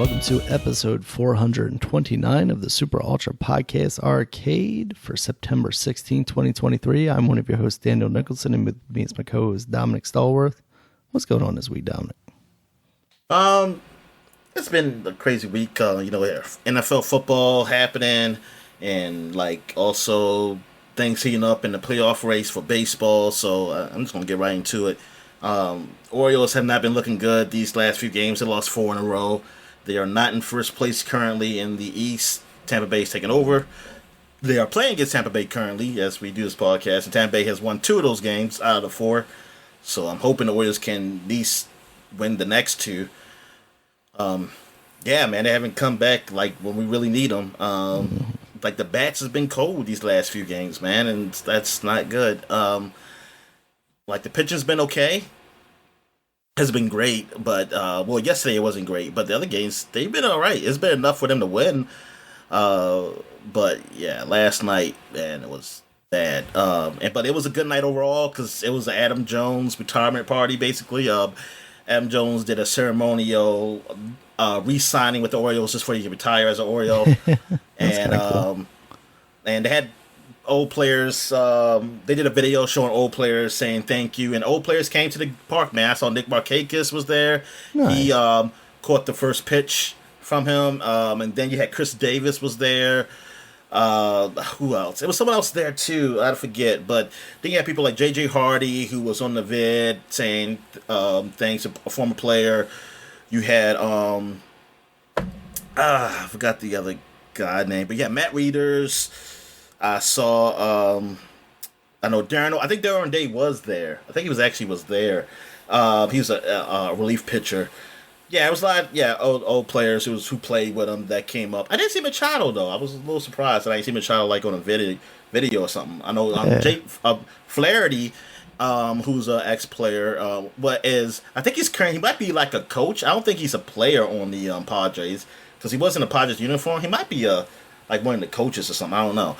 welcome to episode 429 of the Super Ultra Podcast Arcade for September 16, 2023. I'm one of your hosts, Daniel Nicholson, and with me is my co-host, Dominic Stallworth. What's going on this week, Dominic? It's been a crazy week. NFL football happening, and also things heating up in the playoff race for baseball. So I'm just gonna get right into it. Orioles have not been looking good these last few games. They lost 4 in a row. They are not in first place currently in the East. Tampa Bay is taking over. They are playing against Tampa Bay currently as we do this podcast, and Tampa Bay has won 2 of those games out of the 4. So I'm hoping the Orioles can at least win the next 2. Yeah, man, they haven't come back like when we really need them. The bats has been cold these last few games, man, and that's not good. The pitching's been okay. Has been great, but yesterday it wasn't great. But the other games, they've been all right. It's been enough for them to win. But yeah, last night, man, it was bad. But it was a good night overall because it was the Adam Jones retirement party, basically. Adam Jones did a ceremonial re-signing with the Orioles just before he could retire as an Oriole, and cool. And they had old players. They did a video showing old players saying thank you, and old players came to the park. Man, I saw Nick Markakis was there. Nice. He caught the first pitch from him, and then you had Chris Davis was there. Who else? It was someone else there too. I forget, but then you had people like J.J. Hardy who was on the vid saying thanks to a former player. You had I forgot the other guy name, but yeah, Matt Reeders. I saw I know Darren. I think Darren Day was there. I think he was there. He was a relief pitcher. Yeah, it was a lot. Old players who played with him that came up. I didn't see Machado though. I was a little surprised that I didn't see Machado on a video or something. I know Jake Flaherty, who's an ex-player, I think he's current. He might be like a coach. I don't think he's a player on the Padres because he wasn't a Padres uniform. He might be one of the coaches or something. I don't know.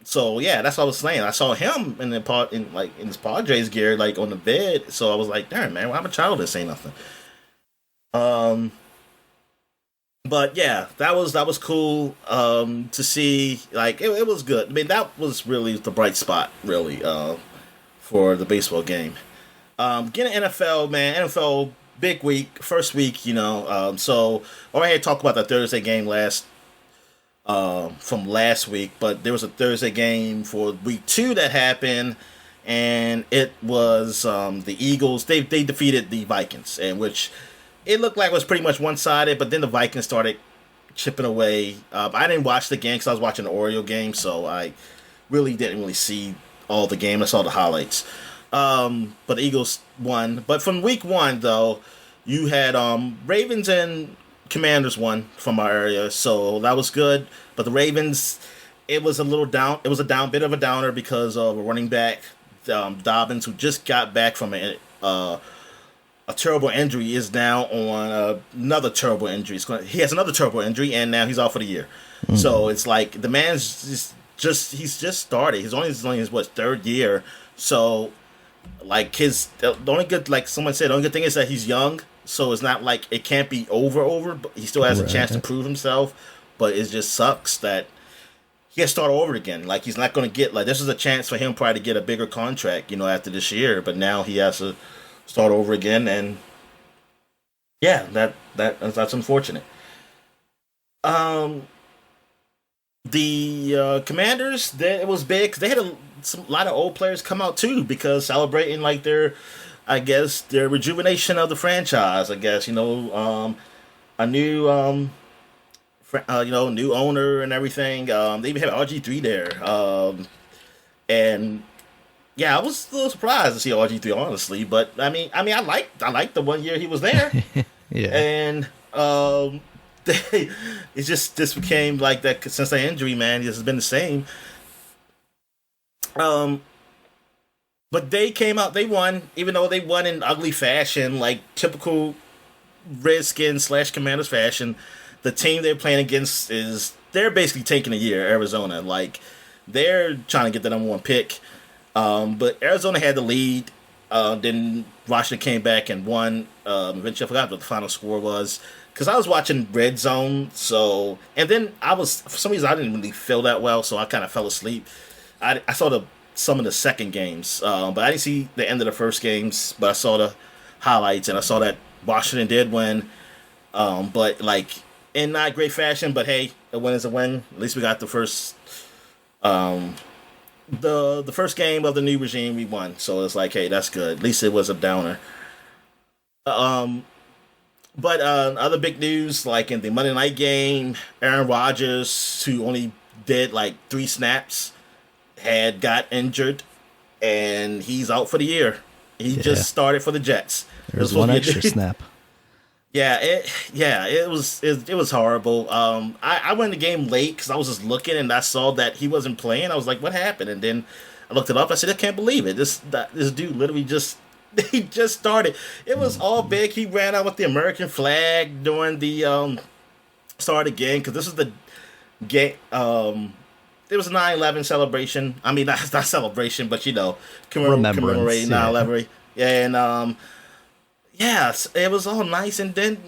So yeah, that's what I was saying. I saw him in his Padres gear, on the bed. So I was like, damn man, why Machado didn't say nothing? But yeah, that was cool to see. It was good. I mean, that was really the bright spot, really, for the baseball game. Getting NFL, man, NFL big week, first week, So I already talked about the Thursday game from last week, but there was a Thursday game for week 2 that happened, and it was the Eagles. They defeated the Vikings, and which it looked like it was pretty much one-sided, but then the Vikings started chipping away. I didn't watch the game because I was watching the Oriole game, so I didn't really see all the game. I saw the highlights. But the Eagles won. But from week 1, though, you had Ravens and Commanders won from our area, so that was good. But the Ravens, it was a little down. It was a bit of a downer because of a running back, Dobbins, who just got back from a terrible injury, is now on another terrible injury. He has another terrible injury, and now he's out for the year. Mm-hmm. So it's like the man's he's just started. He's only his 3rd year. So the only good, like someone said, the only good thing is that he's young. So it's not like it can't be over, but he still has a chance to prove himself. But it just sucks that he has to start over again. He's not going to get, this is a chance for him probably to get a bigger contract, after this year. But now he has to start over again, and yeah, that's unfortunate. The Commanders, it was big because they had a lot of old players come out too because celebrating their rejuvenation of the franchise. A new new owner and everything. They even had RG3 there, and yeah, I was a little surprised to see RG3 honestly. But I mean, I liked the 1 year he was there. Yeah, and it just became like that since that injury, man. This has been the same. But they came out, they won, even though they won in ugly fashion, typical Redskins / Commanders fashion. The team they're playing against they're basically taking a year, Arizona. They're trying to get the number 1 pick. But Arizona had the lead. Then Washington came back and won. Eventually, I forgot what the final score was. because I was watching Red Zone, and then for some reason I didn't really feel that well, so I kind of fell asleep. I saw some of the second games, but I didn't see the end of the first games, but I saw the highlights, and I saw that Washington did win, but like in not great fashion, but hey, a win is a win. At least we got the first, the first game of the new regime we won, so it's like, hey, that's good. At least it was a downer. But other big news, like in the Monday night game, Aaron Rodgers, who only did like 3 snaps, got injured, and he's out for the year. He just started for the Jets. There's one extra snap. Yeah, it was horrible. I went in the game late because I was just looking and I saw that he wasn't playing. I was like, what happened? And then I looked it up. I said, I can't believe it. This dude literally just started. It was all big. He ran out with the American flag during the start again, because this is the game. It was a 9/11 celebration. I mean, not celebration, but commemorating 9/11. Yeah, and yes, it was all nice. And then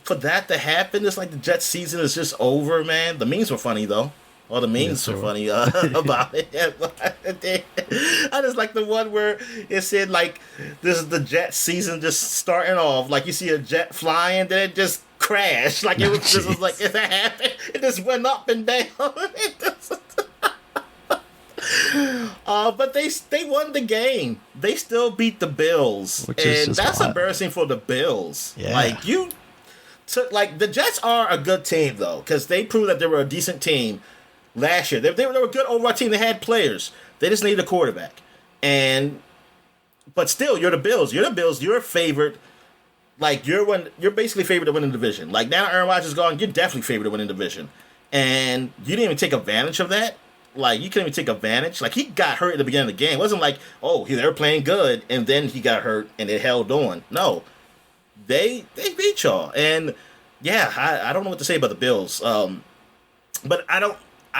for that to happen, it's like the Jets season is just over, man. The memes were funny though. All the memes were funny about it. I just like the one where it said, like, this is the jet season just starting off. Like, you see a jet flying, then it just crashed. Like, it was just was like, if that happened, it just went up and down. But they won the game. They still beat the Bills. And that's embarrassing for the Bills. Yeah. Like, the Jets are a good team, though, because they proved that they were a decent team last year. They were a good overall team. They had players. They just needed a quarterback. But still, you're the Bills. You're favored. Like, you're basically favored to win the division. Like, now Aaron Rodgers is gone, you're definitely favored to win the division. And you didn't even take advantage of that. Like, you couldn't even take advantage. Like, he got hurt at the beginning of the game. It wasn't like, oh, they were playing good, and then he got hurt, and it held on. No. They beat y'all. And, yeah, I don't know what to say about the Bills. But I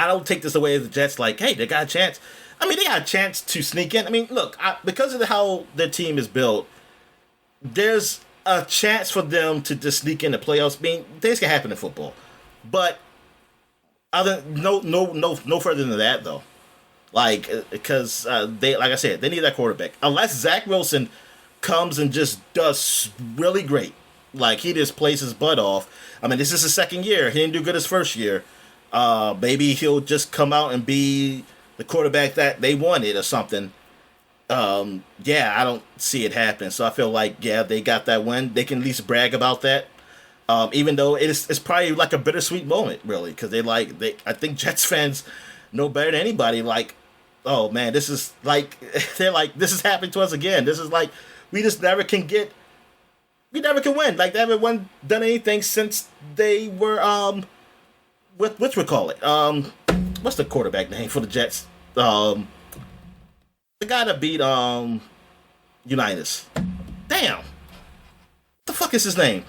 don't take this away as the Jets, like, hey, they got a chance. I mean, they got a chance to sneak in. I mean, look, because of how their team is built, there's a chance for them to just sneak in the playoffs. I mean, things can happen in football. But no further than that, though. Like, because like I said, they need that quarterback. Unless Zach Wilson comes and just does really great. Like, he just plays his butt off. I mean, this is his second year. He didn't do good his first year. Maybe he'll just come out and be the quarterback that they wanted or something. Yeah, I don't see it happen. So I feel like, yeah, they got that win. They can at least brag about that. Even though it's probably like a bittersweet moment, really, because I think Jets fans know better than anybody. Like, oh man, this is like, they're like, this is happening to us again. This is like, we never can win. Like, they haven't done anything since they were what we call it? What's the quarterback name for the Jets? The guy that beat Unitas. Damn. What the fuck is his name?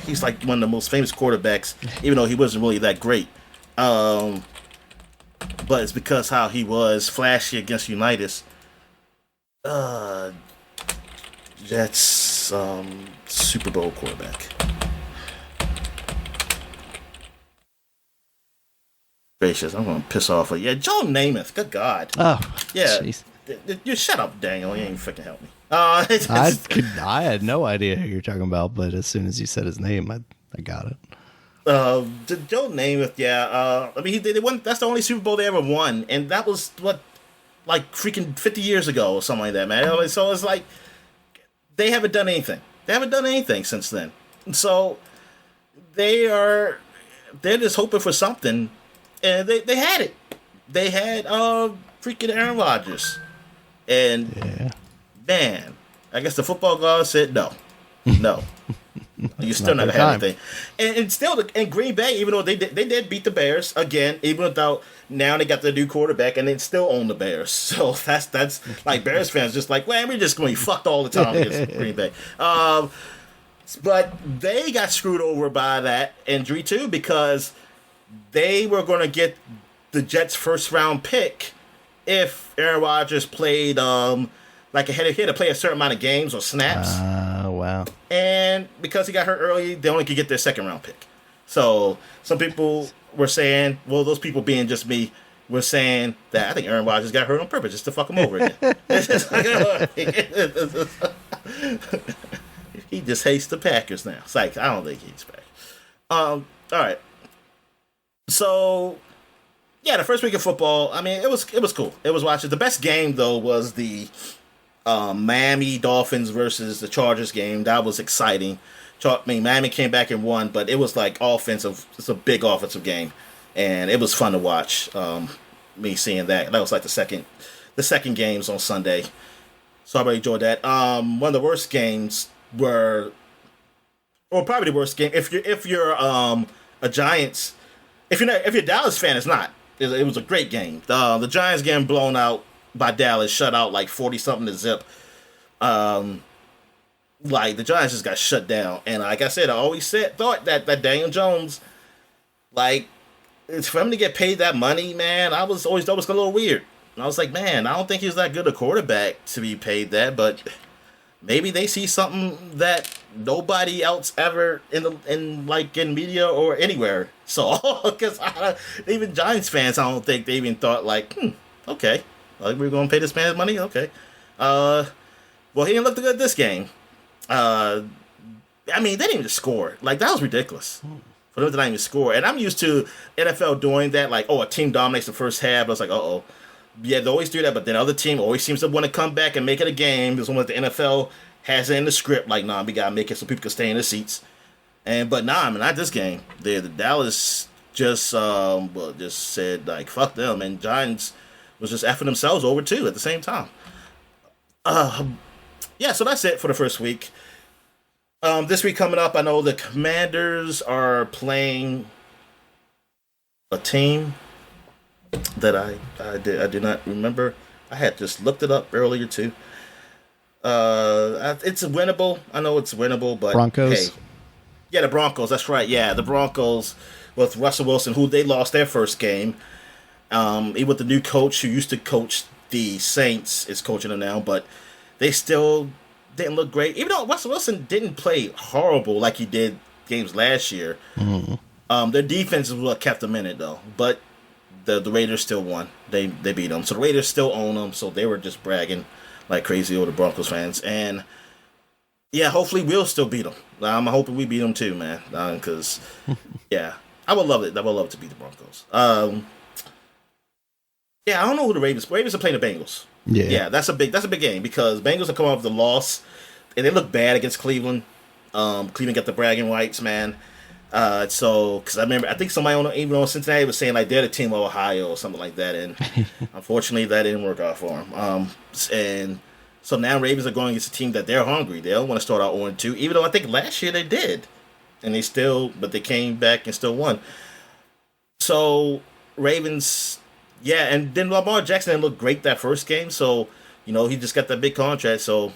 He's like one of the most famous quarterbacks, even though he wasn't really that great. But it's because how he was flashy against Unitas. Jets Super Bowl quarterback. Gracious, I'm gonna piss off. Yeah, Joe Namath. Good God. Oh, yeah. Geez. You shut up, Daniel. You ain't freaking help me. I had no idea who you're talking about, but as soon as you said his name, I got it. Joe Namath, yeah. I mean, they won. That's the only Super Bowl they ever won, and that was like freaking 50 years ago or something like that, man. So it's like they haven't done anything. They haven't done anything since then. So they're just hoping for something, and they had it. They had freaking Aaron Rodgers. And, yeah. Man, I guess the football god said no. No. You still never had anything. And still, in Green Bay, even though they did beat the Bears, again, even without, now they got the new quarterback, and they still own the Bears. So that's like, Bears fans just like, well, we're just going to be fucked all the time against Green Bay. But they got screwed over by that injury, too, because they were going to get the Jets' first-round pick if Aaron Rodgers played, like he had to play a certain amount of games or snaps. Wow. wow. And because he got hurt early, they only could get their second round pick. So some people were saying, well, those people being just me, were saying that I think Aaron Rodgers got hurt on purpose just to fuck him over again. He just hates the Packers now. It's like, I don't think he hates Packers. All right. So, yeah, the first week of football, I mean, it was cool. It was watching. The best game, though, was the Miami Dolphins versus the Chargers game. That was exciting. Miami came back and won, but it was like offensive. It's a big offensive game, and it was fun to watch. Me seeing that. That was like the second games on Sunday. So I really enjoyed that. One of the worst games were, or probably the worst game. If you're a Giants, if you're a Dallas fan, it's not. It was a great game. The Giants getting blown out by Dallas, shut out like 40-something to zip. Like, the Giants just got shut down. And like I said, I always thought that Daniel Jones, like, for him to get paid that money, man, I was always thought it was a little weird. And I was like, man, I don't think he's that good a quarterback to be paid that, but maybe they see something that nobody else ever in media or anywhere saw. Because even Giants fans, I don't think they even thought like, okay, like, we're gonna pay this man money, okay. Well, he didn't look good this game. I mean, they didn't even score. Like, that was ridiculous for them to not even score. And I'm used to NFL doing that, like, a team dominates the first half. I was like, uh-oh. Yeah, they always do that, but then the other team always seems to want to come back and make it a game. There's one that the NFL has it in the script, like, nah, we gotta make it so people can stay in their seats. But nah, I mean, not this game. The Dallas just said, like, fuck them, and Giants was just effing themselves over too at the same time. Yeah, so that's it for the first week. This week coming up, I know the Commanders are playing a team that I did not remember. I had just looked it up earlier too. It's winnable. I know it's winnable, but Broncos. Hey, yeah, the Broncos. That's right. Yeah, the Broncos with Russell Wilson, who they lost their first game. With the new coach who used to coach the Saints is coaching them now, but they still didn't look great. Even though Russell Wilson didn't play horrible like he did games last year. Mm-hmm. Their defense is what kept them in it, though. But the Raiders still won. They beat them. So the Raiders still own them. So they were just bragging like crazy over the Broncos fans. And, yeah, hopefully we'll still beat them. I'm hoping we beat them too, man. Because, yeah, I would love it. I would love to beat the Broncos. Yeah, I don't know who the Ravens are playing the Bengals. Yeah, that's a big game because Bengals are coming off the loss, and they look bad against Cleveland. Cleveland got the bragging rights, man. So, because I think somebody even on Cincinnati was saying like they're the team of Ohio or something like that, and unfortunately that didn't work out for them. And so now Ravens are going against a team that they're hungry. They don't want to start out 0-2, even though I think last year they did, and but they came back and still won. So Ravens. Yeah, and then Lamar Jackson didn't look great that first game, so, he just got that big contract, so.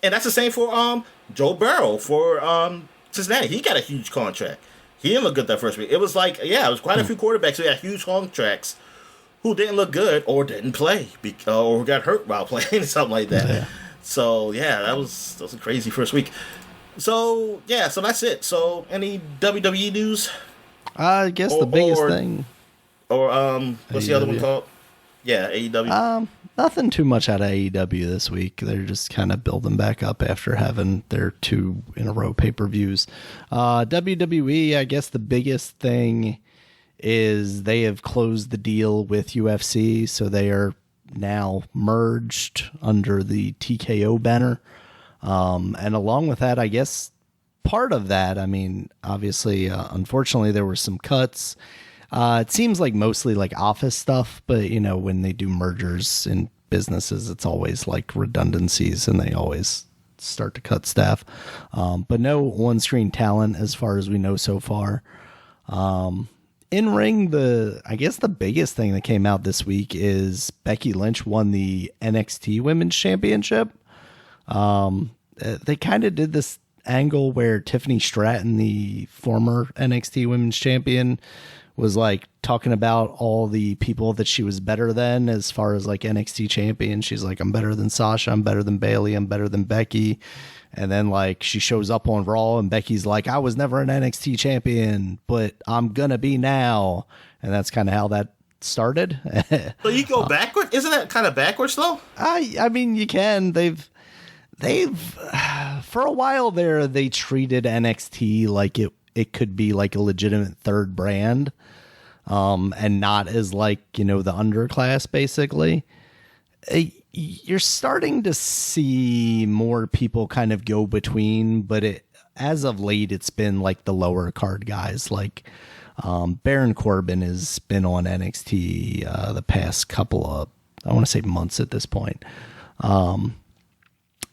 And that's the same for Joe Burrow for Cincinnati. He got a huge contract. He didn't look good that first week. It was like, it was quite a few quarterbacks who had huge contracts who didn't look good or didn't play or got hurt while playing, something like that. Yeah. So, yeah, that was a crazy first week. So, yeah, so that's it. So, any WWE news? I guess the biggest thing. Or what's AEW. The other one called? Yeah, AEW. Nothing too much out of AEW this week. They're just kind of building back up after having their 2 in a row pay-per-views. WWE, I guess the biggest thing is they have closed the deal with UFC, so they are now merged under the TKO banner. And along with that, I guess part of that, I mean, obviously, unfortunately, there were some cuts. It seems like mostly like office stuff, but when they do mergers in businesses, it's always like redundancies and they always start to cut staff. But no on-screen talent as far as we know so far. In ring, I guess the biggest thing that came out this week is Becky Lynch won the NXT Women's Championship. They kind of did this angle where Tiffany Stratton, the former NXT Women's Champion, was like talking about all the people that she was better than as far as like NXT champion. She's like, I'm better than Sasha, I'm better than Bayley, I'm better than Becky. And then like she shows up on Raw and Becky's like, I was never an NXT champion, but I'm gonna be now. And that's kind of how that started. So you go backward? Isn't that kind of backwards though? I mean, you can. They've for a while there, they treated NXT like it could be like a legitimate third brand, and not as like, the underclass, basically. You're starting to see more people kind of go between, but as of late, it's been like the lower card guys. Like Baron Corbin has been on NXT the past couple of, I want to say, months at this point.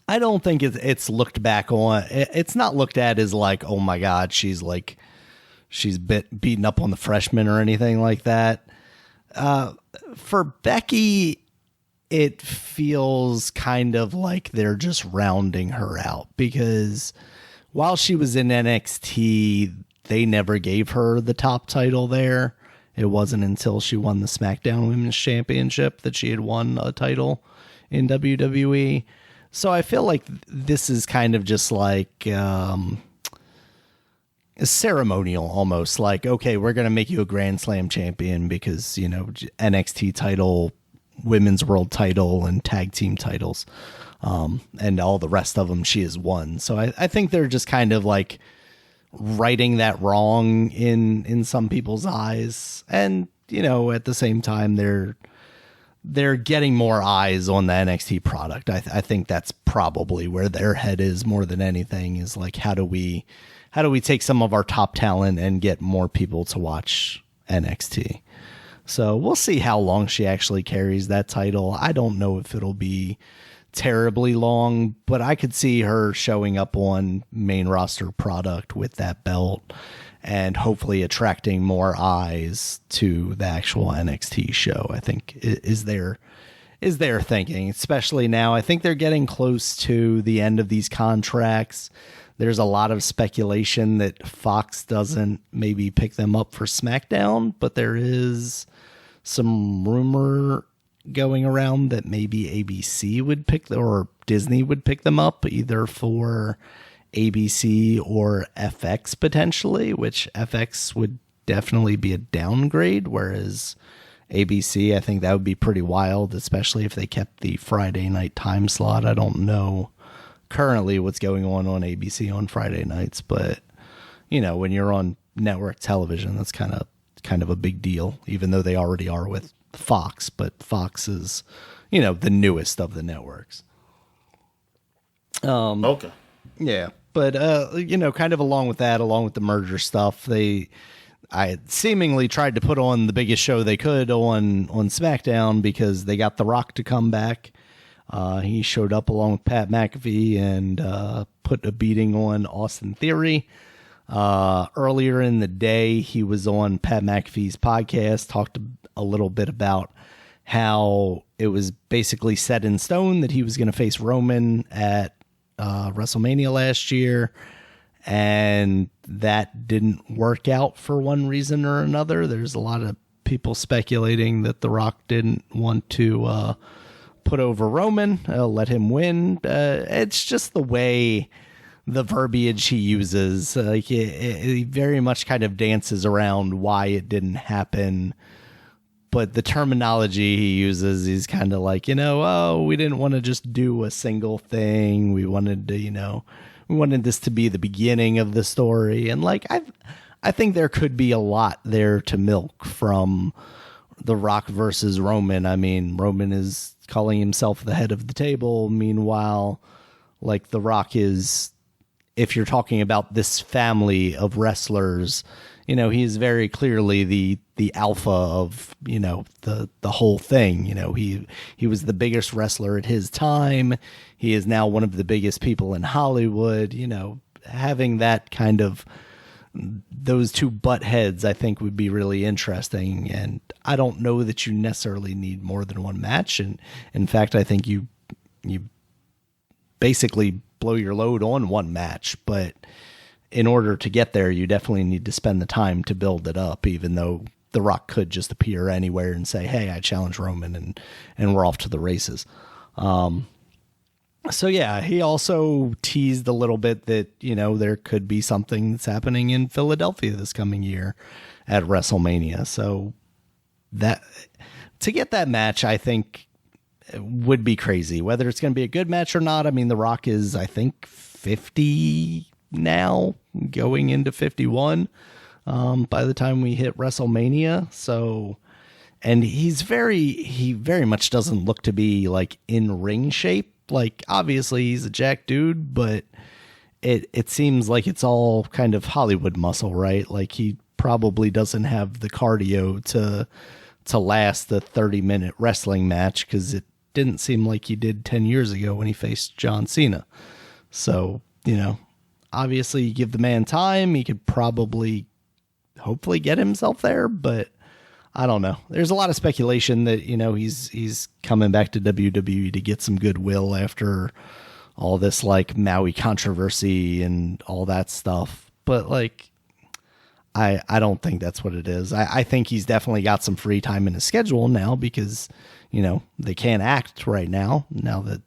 I don't think it's looked back on. It's not looked at as like, oh my God, she's beaten up on the freshman or anything like that. For Becky, it feels kind of like they're just rounding her out, because while she was in NXT, they never gave her the top title there. It wasn't until she won the SmackDown Women's Championship that she had won a title in WWE. So I feel like this is kind of just like ceremonial almost. Like, okay, we're going to make you a Grand Slam champion because, NXT title, women's world title, and tag team titles, and all the rest of them she has won. So I think they're just kind of like righting that wrong in some people's eyes. And, at the same time, they're getting more eyes on the NXT product. I think that's probably where their head is more than anything, is like, how do we take some of our top talent and get more people to watch NXT? So we'll see how long she actually carries that title. I don't know if it'll be terribly long, but I could see her showing up on main roster product with that belt and hopefully attracting more eyes to the actual NXT show, I think is their thinking, especially now. I think they're getting close to the end of these contracts. There's a lot of speculation that Fox doesn't maybe pick them up for SmackDown, but there is some rumor going around that maybe ABC would or Disney would pick them up, either for ABC or FX potentially, which FX would definitely be a downgrade, whereas ABC, I think that would be pretty wild, especially if they kept the Friday night time slot. I don't know currently what's going on ABC on Friday nights, but when you're on network television, that's kind of a big deal, even though they already are with Fox, but Fox is, the newest of the networks. Okay. Yeah. But, kind of along with the merger stuff, I seemingly tried to put on the biggest show they could on SmackDown because they got The Rock to come back. He showed up along with Pat McAfee and put a beating on Austin Theory. Earlier in the day, he was on Pat McAfee's podcast, talked a little bit about how it was basically set in stone that he was going to face Roman at WrestleMania last year, and that didn't work out for one reason or another. There's a lot of people speculating that The Rock didn't want to put over Roman, let him win. It's just the way the verbiage he uses. He very much kind of dances around why it didn't happen. But the terminology he uses, he's kind of like, we didn't want to just do a single thing. We wanted to, we wanted this to be the beginning of the story. And like, I think there could be a lot there to milk from The Rock versus Roman. I mean, Roman is calling himself the head of the table. Meanwhile, like, The Rock is, if you're talking about this family of wrestlers, he is very clearly the alpha of, the whole thing. He was the biggest wrestler at his time. He is now one of the biggest people in Hollywood. Having that kind of, those two butt heads, I think, would be really interesting. And I don't know that you necessarily need more than one match. And in fact, I think you basically blow your load on one match, but in order to get there, you definitely need to spend the time to build it up, even though The Rock could just appear anywhere and say, hey, I challenge Roman, and we're off to the races. So yeah, he also teased a little bit that, there could be something that's happening in Philadelphia this coming year at WrestleMania. So that, to get that match, I think would be crazy. Whether it's going to be a good match or not, I mean, The Rock is, I think, 50 now, going into 51 by the time we hit WrestleMania. So, and he very much doesn't look to be like in ring shape. Like, obviously he's a jacked dude, but it seems like it's all kind of Hollywood muscle, right? Like, he probably doesn't have the cardio to last the 30-minute wrestling match, because it didn't seem like he did 10 years ago when he faced John Cena. So, obviously you give the man time, he could probably hopefully get himself there, but I don't know. There's a lot of speculation that, he's coming back to WWE to get some goodwill after all this like Maui controversy and all that stuff. But like, I don't think that's what it is. I think he's definitely got some free time in his schedule now because, they can't act right now that,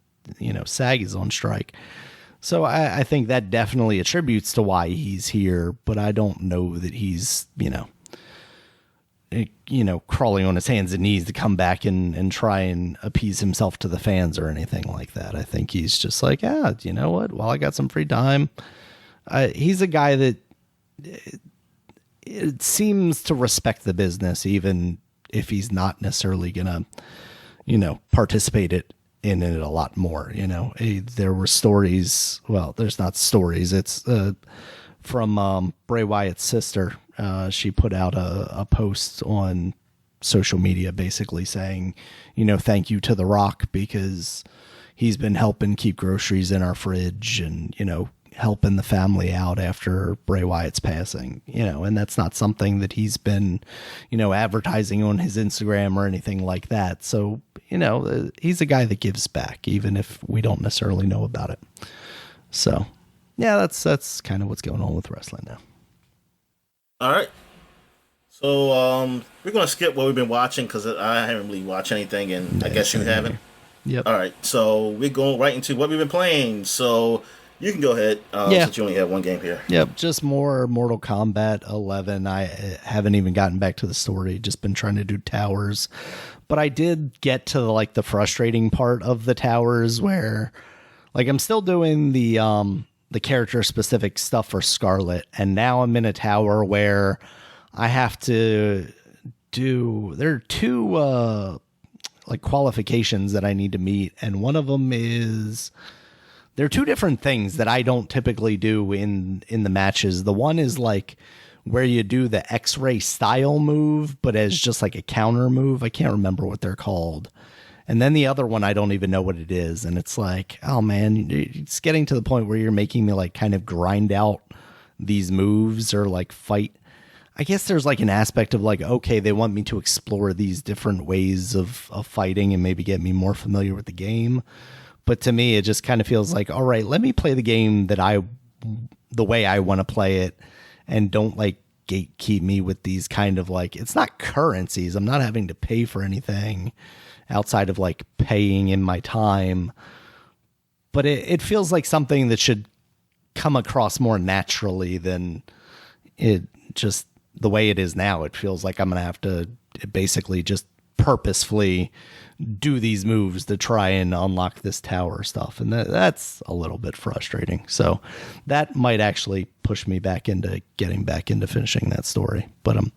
SAG is on strike. So I think that definitely attributes to why he's here, but I don't know that he's, crawling on his hands and knees to come back and try and appease himself to the fans or anything like that. I think he's just like, you know what? While I got some free time, he's a guy that it seems to respect the business, even if he's not necessarily gonna, participate in it a lot more. There were stories. Well, there's not stories. It's from Bray Wyatt's sister. She put out a post on social media basically saying, thank you to The Rock because he's been helping keep groceries in our fridge and, helping the family out after Bray Wyatt's passing, and that's not something that he's been, advertising on his Instagram or anything like that. So, he's a guy that gives back, even if we don't necessarily know about it. So yeah, that's kind of what's going on with wrestling now. All right. So we're going to skip what we've been watching because I haven't really watched anything, and I guess you haven't. Yep. All right. So we're going right into what we've been playing. So you can go ahead since you only have one game here. Yep. Just more Mortal Kombat 11. I haven't even gotten back to the story. Just been trying to do towers. But I did get to the frustrating part of the towers where I'm still doing the character specific stuff for Scarlet, and now I'm in a tower where I have to there are two qualifications that I need to meet, and one of them is there are two different things that I don't typically do in the matches. The one is where you do the X-ray style move, but as just a counter move. I can't remember what they're called. And then the other one, I don't even know what it is. And it's oh man, it's getting to the point where you're making me kind of grind out these moves or fight. I guess there's an aspect of okay, they want me to explore these different ways of fighting and maybe get me more familiar with the game. But to me, it just kind of feels all right, let me play the game the way I want to play it, and don't gatekeep me with these kind of it's not currencies. I'm not having to pay for anything outside of paying in my time, but it feels like something that should come across more naturally than it just the way it is now. It feels like I'm going to have to basically just purposefully do these moves to try and unlock this tower stuff. And that's a little bit frustrating. So that might actually push me back into getting back into finishing that story. But I'm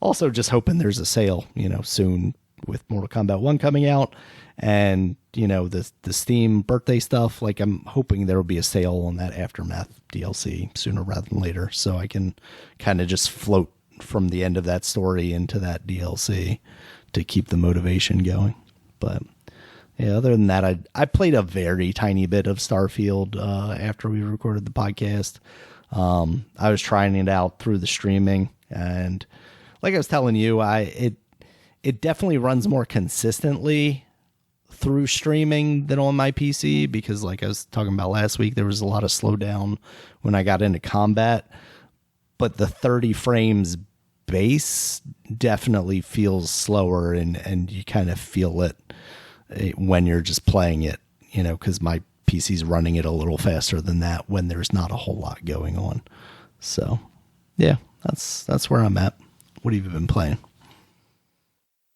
also just hoping there's a sale, soon with Mortal Kombat 1 coming out, and the Steam birthday stuff. I'm hoping there will be a sale on that Aftermath DLC sooner rather than later, so I can kind of just float from the end of that story into that DLC to keep the motivation going. But yeah, other than that, I played a very tiny bit of Starfield after we recorded the podcast. I was trying it out through the streaming, and like I was telling you, it definitely runs more consistently through streaming than on my PC because, like I was talking about last week, there was a lot of slowdown when I got into combat. But the 30 frames base definitely feels slower, and you kind of feel it when you're just playing it, you know, because my PC's running it a little faster than that when there's not a whole lot going on. So, yeah, that's where I'm at. What have you been playing?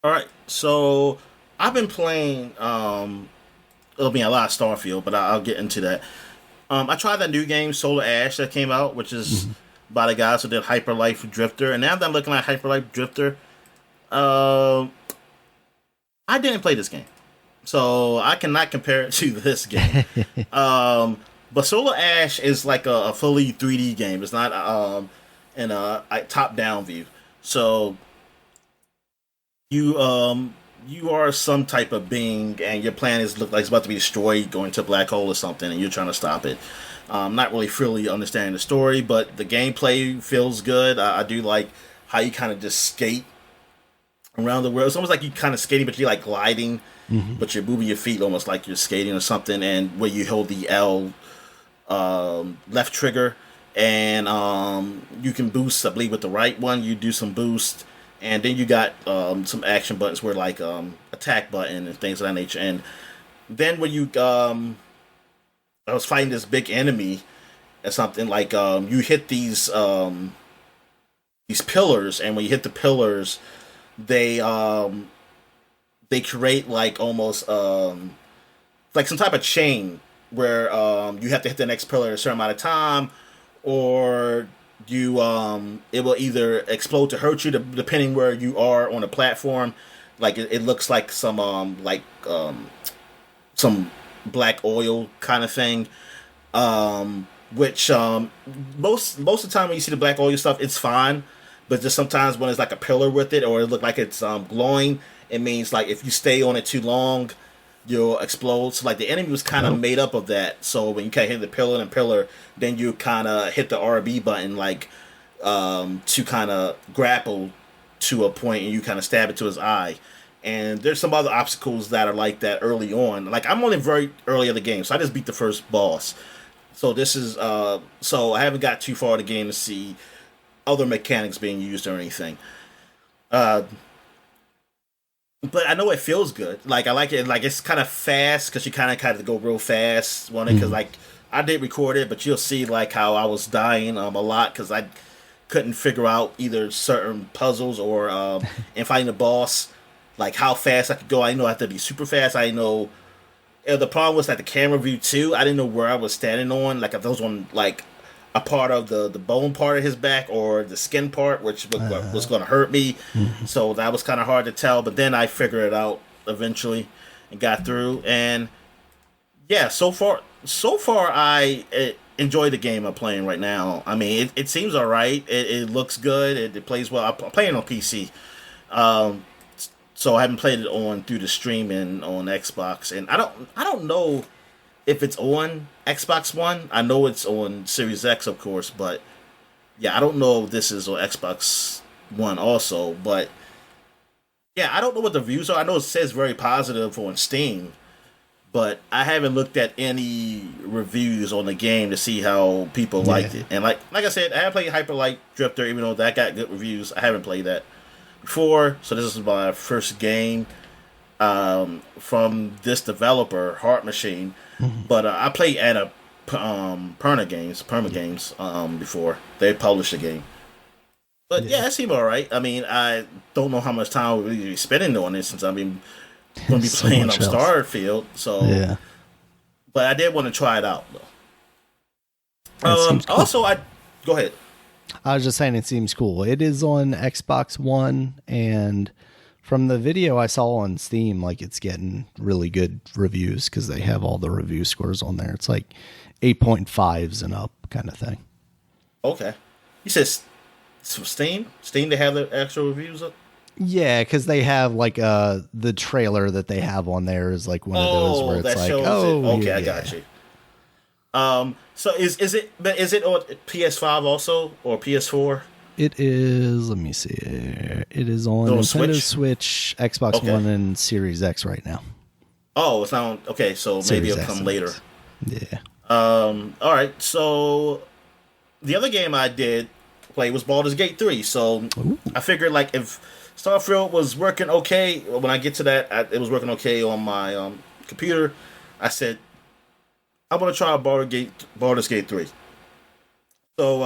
All right, so I've been playing. It'll be a lot of Starfield, but I'll get into that. I tried that new game, Solar Ash, that came out, which is by the guys who did Hyper Life Drifter. And now that I'm looking at Hyper Life Drifter, I didn't play this game, so I cannot compare it to this game. But Solar Ash is like a fully 3D game. It's not in a top-down view. So you are some type of being, and your planet look like it's about to be destroyed, going to a black hole or something, and you're trying to stop it. Not really fully understanding the story, but the gameplay feels good. I do like how you kind of just skate around the world. It's almost like you kind of skating, but you're like gliding, but you're moving your feet almost like you're skating or something. And where you hold the L left trigger, and you can boost, I believe, with the right one. You do some boost. And then you got some action buttons where like attack button and things of that nature. And then when you I was fighting this big enemy or something, like you hit these pillars, and when you hit the pillars, they create like almost like some type of chain where you have to hit the next pillar at a certain amount of time, or you it will either explode to hurt you depending where you are on the platform. Like it looks like some black oil kind of thing, which most of the time when you see the black oil stuff, it's fine, but just sometimes when it's like a pillar with it, or it look like it's glowing, it means like if you stay on it too long, you'll explode. So like the enemy was kind of made up of that. So when you can't hit the pillar and pillar, then you kind of hit the RB button like to kind of grapple to a point, and you kind of stab it to his eye. And there's some other obstacles that are like that early on. Like I'm only very early in the game, so I just beat the first boss. So this is so I haven't got too far in the game to see other mechanics being used or anything. But I know it feels good. Like I like it. Like it's kind of fast because you kind of go real fast on it. Because like I did record it, but you'll see like how I was dying a lot because I couldn't figure out either certain puzzles or in fighting the boss, like how fast I could go. I didn't know I had to be super fast. I didn't know. The problem was like the camera view too. I didn't know where I was standing on. Like if I was on like a part of the bone part of his back or the skin part, which was going to hurt me. So that was kind of hard to tell. But then I figured it out eventually and got through. And yeah, so far I enjoy the game I'm playing right now. I mean, it seems all right. It looks good. It plays well. I'm playing on PC. So I haven't played it through the stream and on Xbox. And I don't know if it's on Xbox One. I know it's on Series X, of course, but yeah, I don't know if this is on Xbox One also. But yeah, I don't know what the reviews are. I know it says very positive on Steam, but I haven't looked at any reviews on the game to see how people liked it. And like I said, I haven't played Hyper Light Drifter, even though that got good reviews. I haven't played that before, so this is my first game from this developer, Heart Machine. But I played at Perma Games before. They published the game. But yeah, it seemed alright. I mean, I don't know how much time we'll be spending on it since I'm going to be playing on Starfield. So, yeah. But I did want to try it out, though. Cool. Also, go ahead. I was just saying it seems cool. It is on Xbox One, and from the video I saw on Steam, like it's getting really good reviews because they have all the review scores on there. It's like 8.5s and up kind of thing. Okay. You said Steam? Steam, they have the actual reviews up? Yeah, because they have like the trailer that they have on there is like one of those where it's like, okay, yeah. I got you. So is it on PS5 also or PS4? It is. Let me see. It is on Nintendo Switch, Xbox One, and Series X right now. Oh, it's not okay. So maybe Series it'll S come and later. X. Yeah. All right. So the other game I did play was Baldur's Gate 3. So Ooh. I figured like if Starfield was working okay when I get to that, it was working okay on my computer. I said I'm gonna try Baldur's Gate 3. So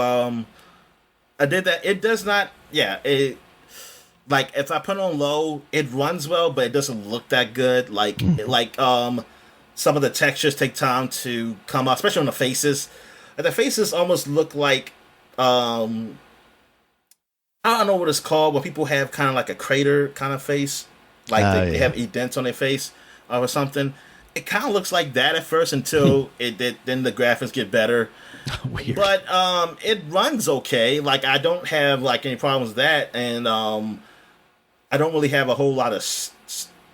I did that. It does not. Yeah. It like if I put it on low, it runs well, but it doesn't look that good. Some of the textures take time to come out, especially on the faces. And the faces almost look like I don't know what it's called when people have kind of like a crater kind of face, like they have indents on their face or something. It kind of looks like that at first until then the graphics get better. Weird. But it runs okay. Like I don't have like any problems with that, and I don't really have a whole lot of.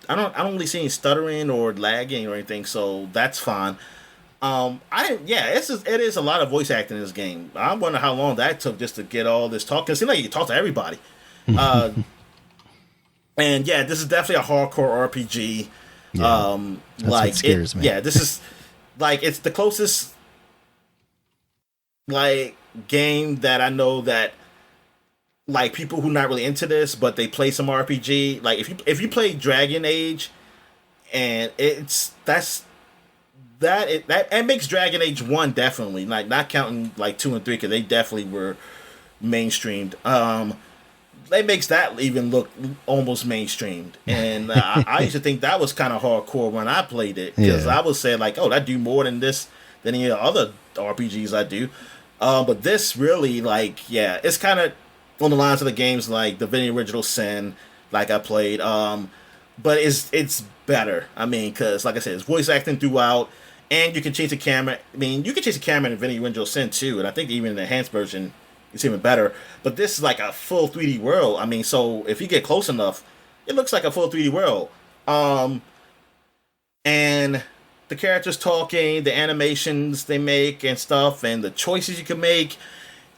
I don't really see any stuttering or lagging or anything, so that's fine. It is a lot of voice acting in this game. I wonder how long that took just to get all this talk. It seems like you can talk to everybody. And yeah, this is definitely a hardcore RPG. Yeah, that's what scares me. Yeah, this is like it's the closest like game that I know that like people who not really into this, but they play some RPG. Like if you play Dragon Age, and that makes Dragon Age 1 definitely, like not counting like 2 and 3 because they definitely were mainstreamed. That makes that even look almost mainstreamed, and I used to think that was kind of hardcore when I played it because I would say like, oh, that do more than this than any other RPGs I do. But this really like it's kind of on the lines of the games like the Divinity Original Sin, like I played. But it's better. I mean, because like I said, it's voice acting throughout, and you can change the camera. I mean, you can change the camera in Divinity Original Sin too, and I think even in the enhanced version, it's even better. But this is like a full 3D world. I mean, so if you get close enough, it looks like a full 3D world. And the characters talking, the animations they make and stuff, and the choices you can make,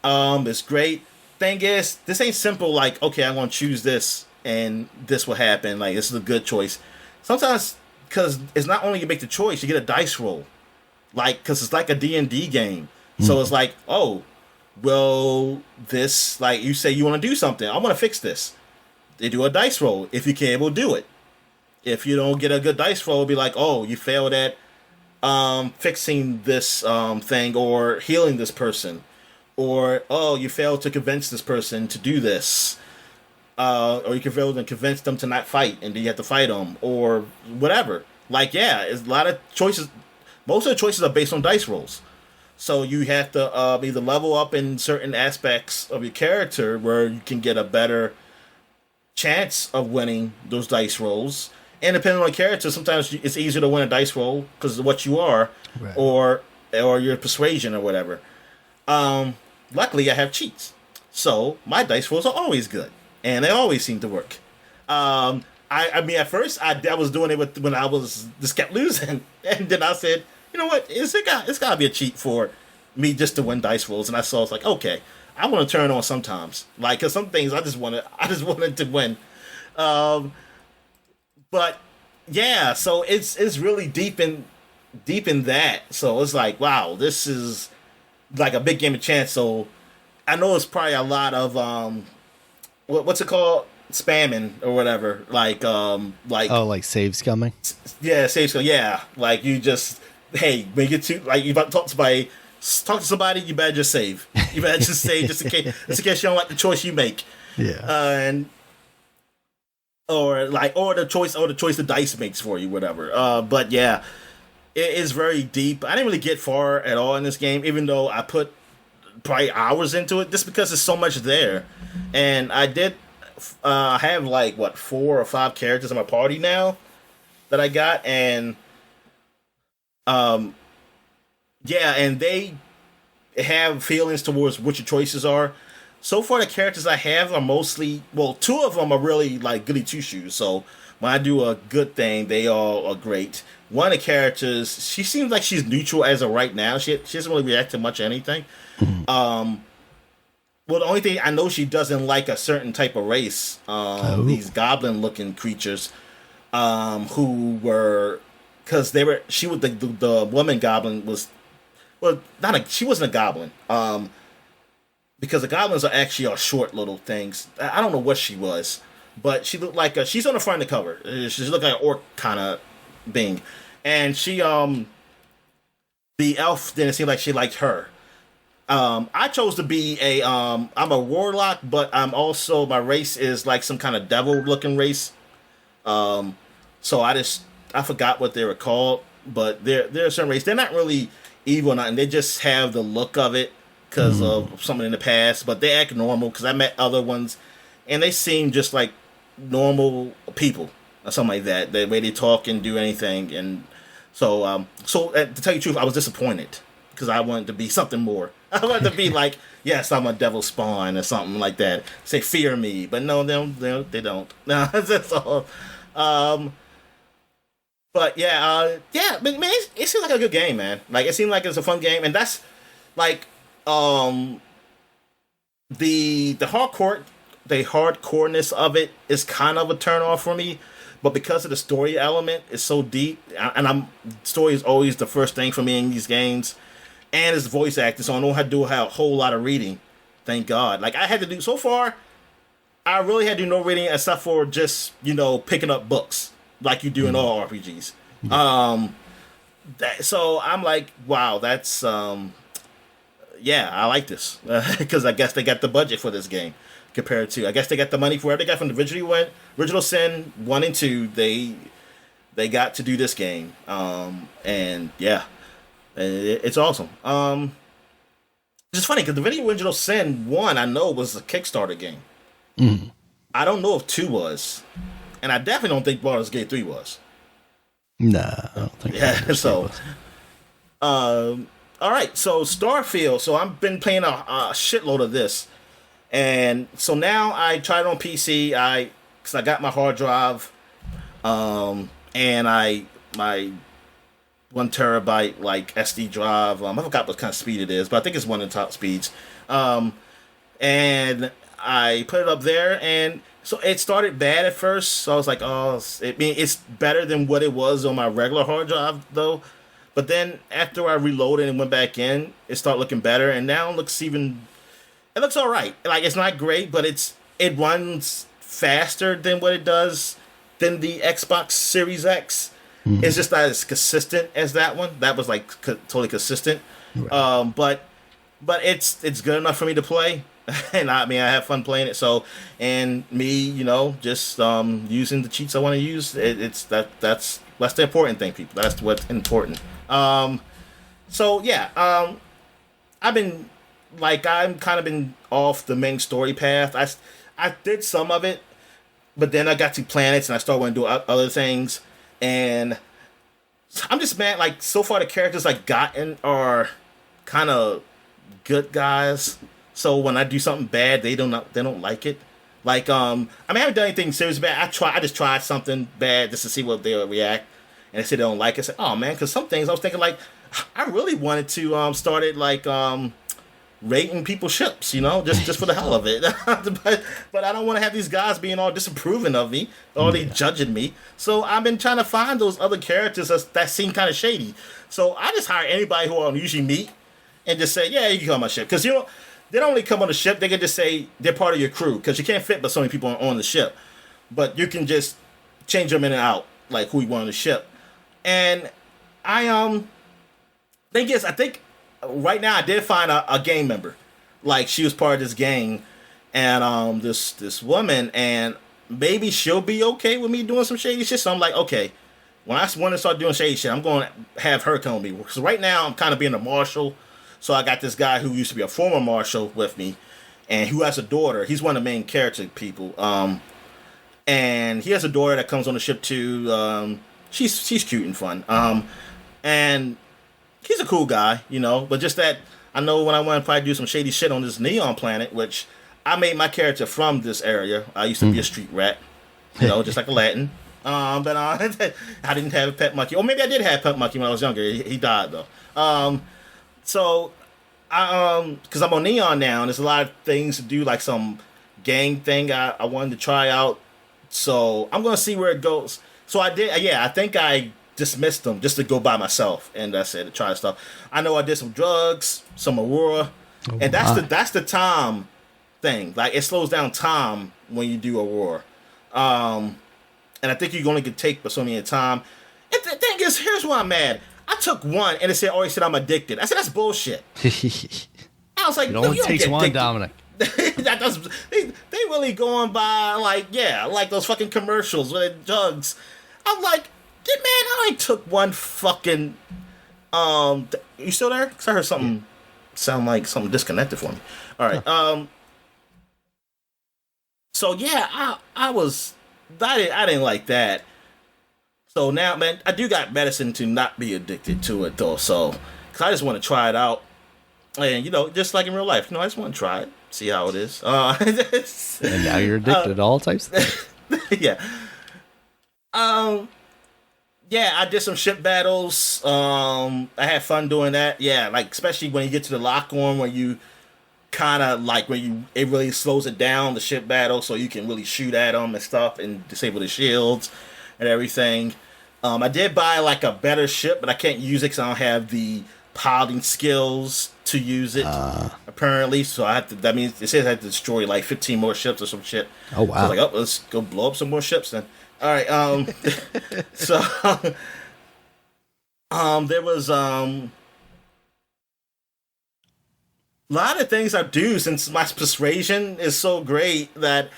is great. Thing is, this ain't simple. Like, okay, I'm gonna choose this, and this will happen. Like, this is a good choice. Sometimes, because it's not only you make the choice, you get a dice roll. Like, because it's like a D&D game. So it's like, oh, well, this, like, you say you want to do something. I want to fix this. They do a dice roll. If you can able to do it. If you don't get a good dice roll, it'll be like, oh, you failed at fixing this thing or healing this person. Or, oh, you failed to convince this person to do this. Or you can fail to convince them to not fight, and then you have to fight them. Or whatever. Like, yeah, it's a lot of choices. Most of the choices are based on dice rolls. So you have to either level up in certain aspects of your character where you can get a better chance of winning those dice rolls. And depending on the character, sometimes it's easier to win a dice roll because of what you are, Right. or your persuasion or whatever. Luckily, I have cheats, so my dice rolls are always good, and they always seem to work. I mean, at first I was doing it when I just kept losing, and then I said, you know what, it's got to be a cheat for me just to win dice rolls, and I saw it's like, okay, I want to turn on sometimes, like, because some things I just wanted to win. But yeah, so it's really deep in that. So it's like, wow, this is like a big game of chance. So I know it's probably a lot of what's it called, spamming or whatever. Like like save scumming. Yeah, save skill. Yeah, like you just make it to like you about to talk to somebody. You better just save. You better just save just in case you don't like the choice you make. Yeah. Or the choice the dice makes for you, whatever. But yeah, it is very deep. I didn't really get far at all in this game, even though I put probably hours into it, just because there's so much there. And I did have like 4 or 5 characters in my party now that I got, and and they have feelings towards what your choices are. So far, the characters I have are mostly, 2 of them are really like goody two shoes. So when I do a good thing, they all are great. One of the characters, she seems like she's neutral as of right now. She doesn't really react to much of anything. The only thing I know, she doesn't like a certain type of race. These goblin-looking creatures, who were because she was the woman goblin was, well, she wasn't a goblin. Because the goblins are actually all short little things. I don't know what she was, but she looked like she's on the front of the cover. She looked like an orc kind of being, and she the elf didn't seem like she liked her. I chose to be I'm a warlock, but I'm also, my race is like some kind of devil looking race. So I forgot what they were called, but they're a certain race. They're not really evil or nothing. They just have the look of it because of something in the past, but they act normal because I met other ones and they seem just like normal people or something like that. The way they talk and do anything. And so to tell you the truth, I was disappointed because I wanted to be something more. I wanted to be like, yes, I'm a devil spawn or something like that. Say, fear me. But no, they don't. No, that's all. But yeah, but man, it seemed like a good game, man. Like, it seemed like it's a fun game. And that's like, the hardcoreness of it is kind of a turn off for me. But because of the story element, it's so deep. And story is always the first thing for me in these games. And it's voice acting, so I don't have to do a whole lot of reading. Thank God. Like, I had to do, so far, I really had to do no reading except for just, picking up books like you do in all RPGs. So I'm like, wow, that's, yeah, I like this. Because I guess they got the budget for this game compared to, I guess they got the money for whatever they got from the original Sin 1 and 2. They got to do this game. And yeah. It's awesome. It's funny because the original Sin 1 I know was a Kickstarter game. I don't know if 2 was, and I definitely don't think Baldur's Gate 3 was. Nah, I don't think. Yeah. So, all right. So Starfield. So I've been playing a shitload of this, and so now I tried it on PC. Because I got my hard drive, and my 1 terabyte like SD drive. I forgot what kind of speed it is, but I think it's one of the top speeds. And I put it up there, and so it started bad at first. So I was like, it's better than what it was on my regular hard drive though. But then after I reloaded and went back in, it started looking better, and now it looks all right. Like, it's not great, but it runs faster than what it does than the Xbox Series X. It's just not as consistent as that one. That was like totally consistent. Right. But it's good enough for me to play, and I have fun playing it. So, and me, just using the cheats I want to use. That's the important thing, people. That's what's important. So yeah, I've kind of been off the main story path. I did some of it, but then I got to planets and I started wanting to do other things. And I'm just mad, like, so far the characters I've gotten are kind of good guys. So when I do something bad, they don't like it. Like, I haven't done anything serious bad. I just tried something bad just to see what they'll react. And they say they don't like it. I said, oh man, because some things I was thinking, like, I really wanted to start it like rating people's ships, just for the hell of it. but I don't want to have these guys being all disapproving of me, or they judging me. So I've been trying to find those other characters that seem kind of shady. So I just hire anybody who I usually meet and just say, yeah, you can come on my ship. Because they don't only come on the ship, they can just say they're part of your crew, because you can't fit but so many people on the ship. But you can just change them in and out, like who you want on the ship. And I think right now I did find a gang member. Like, she was part of this gang, and this woman, and maybe she'll be okay with me doing some shady shit. So I'm like, okay, when I want to start doing shady shit, I'm going to have her come with me. Because right now I'm kind of being a marshal. So I got this guy who used to be a former marshal with me, and who has a daughter. He's one of the main character people. And he has a daughter that comes on the ship too. She's cute and fun. And he's a cool guy, but just that I know when I want to probably do some shady shit on this neon planet, which I made my character from this area. I used to be a street rat, just like a Latin. But I didn't have a pet monkey. Or maybe I did have a pet monkey when I was younger. He died though. So because I'm on neon now, and there's a lot of things to do, like some gang thing I wanted to try out. So I'm gonna see where it goes. So I did. Yeah, I think I dismissed them just to go by myself, and that's it. To try stuff. I know I did some drugs, some Aurora, and that's the time thing. Like it slows down time when you do Aurora, and I think you only can take so many at a time. And the thing is, here's why I'm mad. I took one, and it said I'm addicted. I said that's bullshit. I was like, it only takes one, addicted. Dominic. They really going by like those fucking commercials with drugs. I'm like, man, I only took one fucking. You still there? Cause I heard something sound like something disconnected for me. All right. So yeah, I didn't like that. So now, man, I do got medicine to not be addicted to it though. So, cause I just want to try it out, and just like in real life, I just want to try it, see how it is. And now you're addicted to all types of things. Yeah. Yeah, I did some ship battles. I had fun doing that. Yeah, like especially when you get to the lock on, where you kind of like it really slows it down, the ship battle, so you can really shoot at them and stuff and disable the shields and everything. I did buy like a better ship, but I can't use it because I don't have the piloting skills to use it apparently. So I have to. That means it says I have to destroy like 15 more ships or some shit. Oh wow! So I was like, let's go blow up some more ships then. All right. So there was a lot of things I do since my persuasion is so great that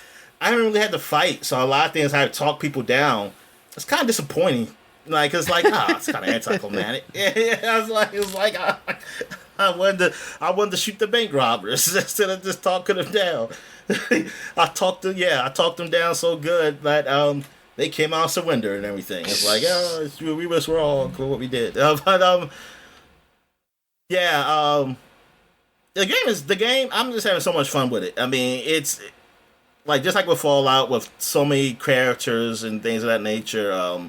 I haven't really had to fight. So a lot of things I have to talk people down. It's kind of disappointing. Like it's like it's kind of anticlimactic. Yeah, I wanted to shoot the bank robbers instead of just talking them down. I talked them down so good that they came out and surrendered and everything. It's like we was wrong for what we did. The game. I'm just having so much fun with it. I mean, it's like just like with Fallout, with so many characters and things of that nature.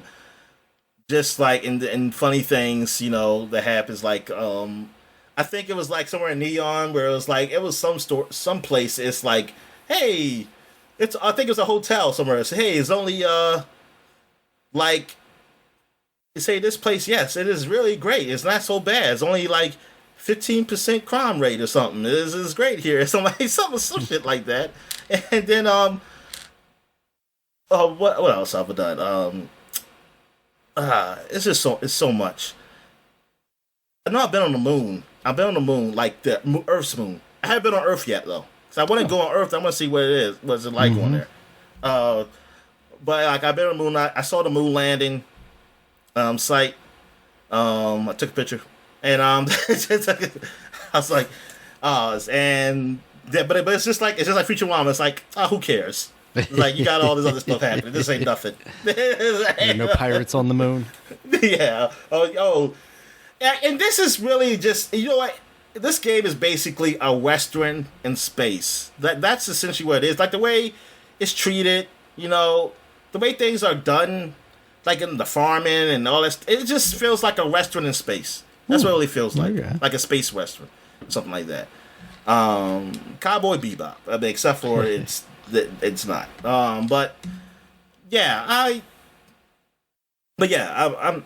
Just like in funny things, that happens. Like I think it was like somewhere in Neon where it was some place. It's like, hey, I think it was a hotel somewhere. It's hey, it's only like you say this place. Yes, it is really great. It's not so bad. It's only like 15% crime rate or something. It's great here. It's some shit like that. And then what else have I done? It's so much. I know I've been on the moon. Like the Earth's moon. I haven't been on Earth yet though. So I want to go on Earth. I want to see what it is. What's it like on there? But like I've been on the moon. I saw the moon landing site. I took a picture, and I was like, but it's just like Futurama. It's like, who cares? Like you got all this other stuff happening. This ain't nothing. There are no pirates on the moon. Yeah. Yeah. And this is really just what. This game is basically a Western in space. That's essentially what it is. Like the way it's treated, the way things are done, like in the farming and all that. It just feels like a Western in space. That's what it really feels like. Okay. Like a space Western, something like that. Cowboy Bebop. I mean, except for it's not. I'm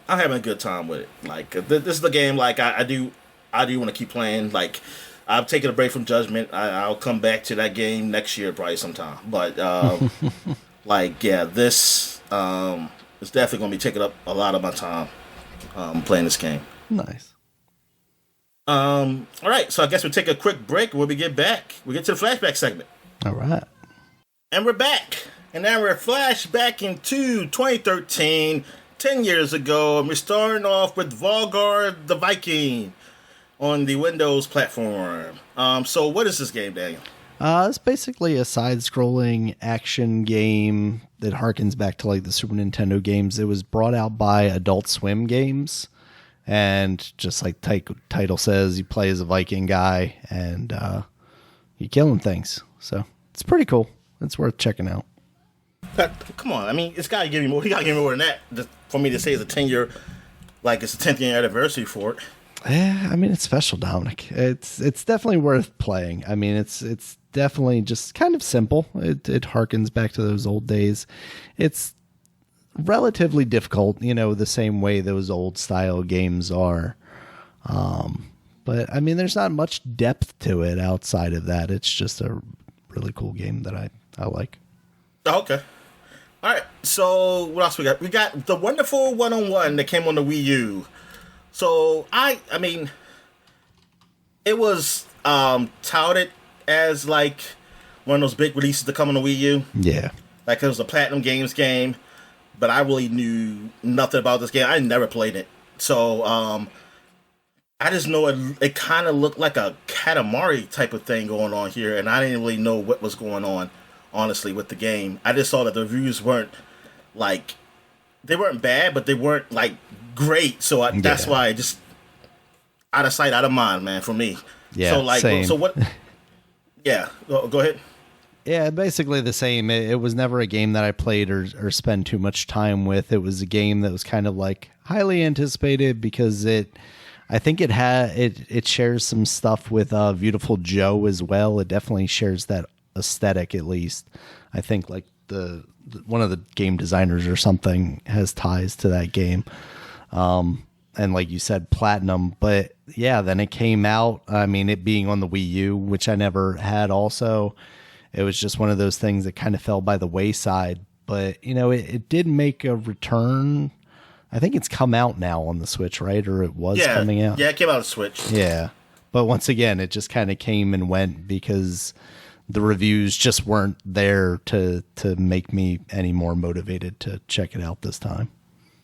having a good time with it. Like this is the game. Like I do want to keep playing. Like I've taken a break from Judgment. I'll come back to that game next year probably sometime. But this is definitely gonna be taking up a lot of my time playing this game. Nice. All right, so I guess we'll take a quick break. When we get back, we get to the flashback segment. All right. And we're back. And now we're flashback into 2013, 10 years ago. And we're starting off with Baldur the Viking on the Windows platform. So what is this game, Daniel? It's basically a side-scrolling action game that harkens back to like the Super Nintendo games. It was brought out by Adult Swim Games. And just like title says, you play as a Viking guy and you're killing things. So it's pretty cool. It's worth checking out. Come on, I mean, it's got to give me more. You got to give me more than that for me to say it's a 10-year, like it's a 10th year anniversary for it. Yeah, I mean, it's special, Dominic. It's definitely worth playing. I mean, it's definitely just kind of simple. It harkens back to those old days. It's relatively difficult, the same way those old style games are. But I mean, there's not much depth to it outside of that. It's just a really cool game that I like. Okay. All right. So what else we got? We got the wonderful 1-on-1 that came on the Wii U. So I mean, it was touted as like one of those big releases to come on the Wii U. Yeah. Like it was a Platinum Games game, but I really knew nothing about this game. I never played it. So I just know it kind of looked like a Katamari type of thing going on here, and I didn't really know what was going on, honestly, with the game. I just saw that the reviews weren't like, they weren't bad, but they weren't like great. So that's why I just out of sight, out of mind, man, for me. Yeah. So like, same. so what? Yeah, go ahead. Yeah, basically the same. It was never a game that I played or spent too much time with. It was a game that was kind of like highly anticipated because I think it shares some stuff with Beautiful Joe as well. It definitely shares that aesthetic, at least. I think like the one of the game designers or something has ties to that game. And like you said, Platinum. But yeah, then it came out. I mean, it being on the Wii U, which I never had also. It was just one of those things that kind of fell by the wayside. But, it did make a return. I think it's come out now on the Switch, right? Or it was coming out? Yeah, it came out on the Switch. Yeah. But once again, it just kind of came and went because the reviews just weren't there to make me any more motivated to check it out this time.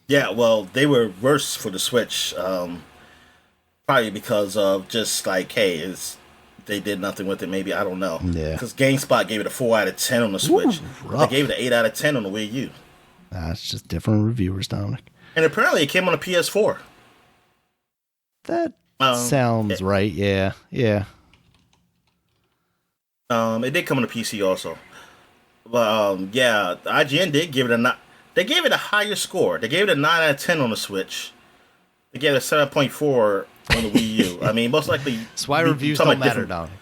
Yeah, well, they were worse for the Switch. Probably because of just like, hey, they did nothing with it. Maybe, I don't know. Yeah. Because GameSpot gave it a 4 out of 10 on the Switch. They gave it an 8 out of 10 on the Wii U. It's just different reviewers, Dominic. And apparently it came on a PS4. That sounds right. Yeah. Yeah. It did come on a PC also. But yeah, IGN did give it they gave it a higher score. They gave it a 9 out of 10 on the Switch. They gave it a 7.4 on the Wii U. I mean, most likely... That's why reviews don't matter, Dominic.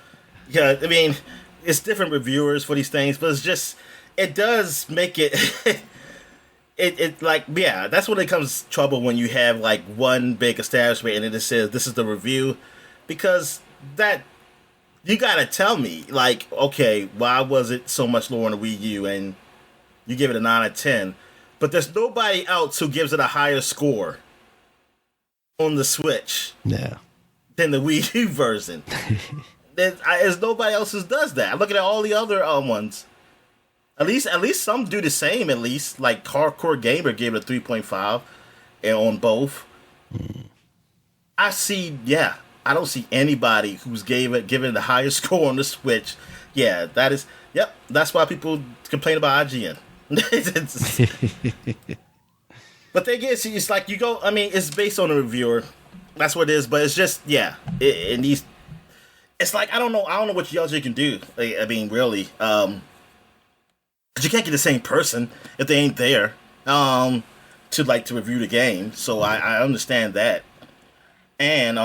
Yeah, I mean, it's different reviewers for these things, but it's just... It does make it... it like, yeah, that's when it comes trouble when you have, like, one big establishment and it says, this is the review. Because that... You gotta tell me, like, okay, why was it so much lower on the Wii U and you give it a 9 out of 10? But there's nobody else who gives it a higher score on the Switch than the Wii U version. There's nobody else who does that. I'm looking at all the other ones. At least some do the same. At least like Hardcore Gamer gave it a 3.5, and on both. I don't see anybody who's given it the highest score on the Switch. Yeah, that's why people complain about IGN. But they get, see, it's like you go. I mean, it's based on a reviewer. That's what it is. But it's just, it's like I don't know what else you can do. I mean, really, because you can't get the same person if they ain't there to review the game. So I understand that. And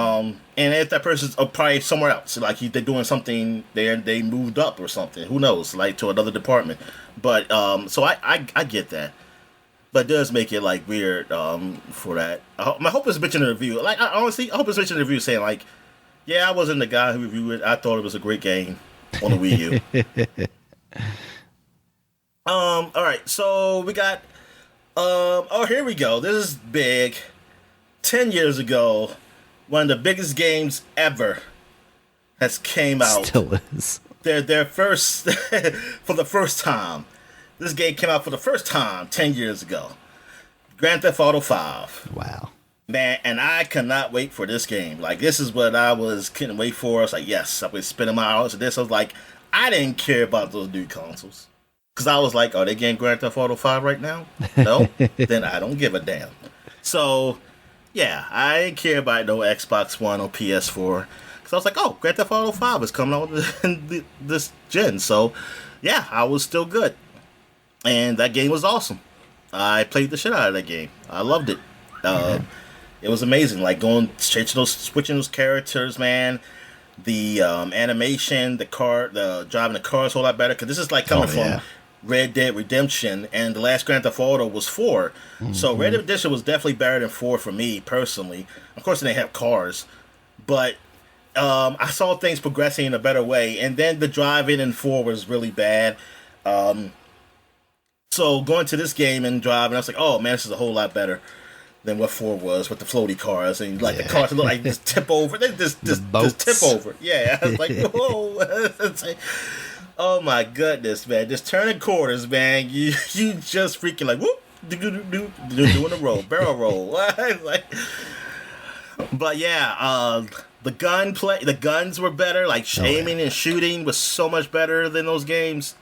if that person's probably somewhere else, like they're doing something there, they moved up or something. Who knows? Like to another department. But so I get that. But it does make it like weird for that. I hope it's mentioned in the review. Like honestly, I hope it's mentioned in the review saying like, yeah, I wasn't the guy who reviewed it. I thought it was a great game on the Wii U. All right, so we got. Here we go. This is big. 10 years ago, one of the biggest games ever has came out. Still is. Their first for the first time. This game came out for the first time 10 years ago. Grand Theft Auto 5. Wow. Man, and I cannot wait for this game. Like, this is what couldn't wait for. I was like, yes, I've been spending my hours on this. I was like, I didn't care about those new consoles. Because I was like, are they getting Grand Theft Auto 5 right now? No? Then I don't give a damn. So, yeah, I didn't care about no Xbox One or PS4. Because I was like, oh, Grand Theft Auto 5 is coming out this gen. So, yeah, I was still good. And that game was awesome. I played the shit out of that game. I loved it. It was amazing. Like going straight to switching those characters, man. The animation, the driving the car is a whole lot better. Because this is like coming from Red Dead Redemption, and the last Grand Theft Auto was 4. So Red Dead Redemption was definitely better than 4 for me personally. Of course, they have cars, but I saw things progressing in a better way. And then the driving in 4 was really bad. So going to this game and driving, I was like, oh man, this is a whole lot better than what 4 was with the floaty cars, and like the cars look like just tip over. They just tip over. Yeah, I was like, whoa. It's like, oh my goodness, man! Just turning corners, man. You just freaking like whoop, doing a roll, barrel roll. Like, but yeah, the guns were better. Like aiming and shooting was so much better than those games.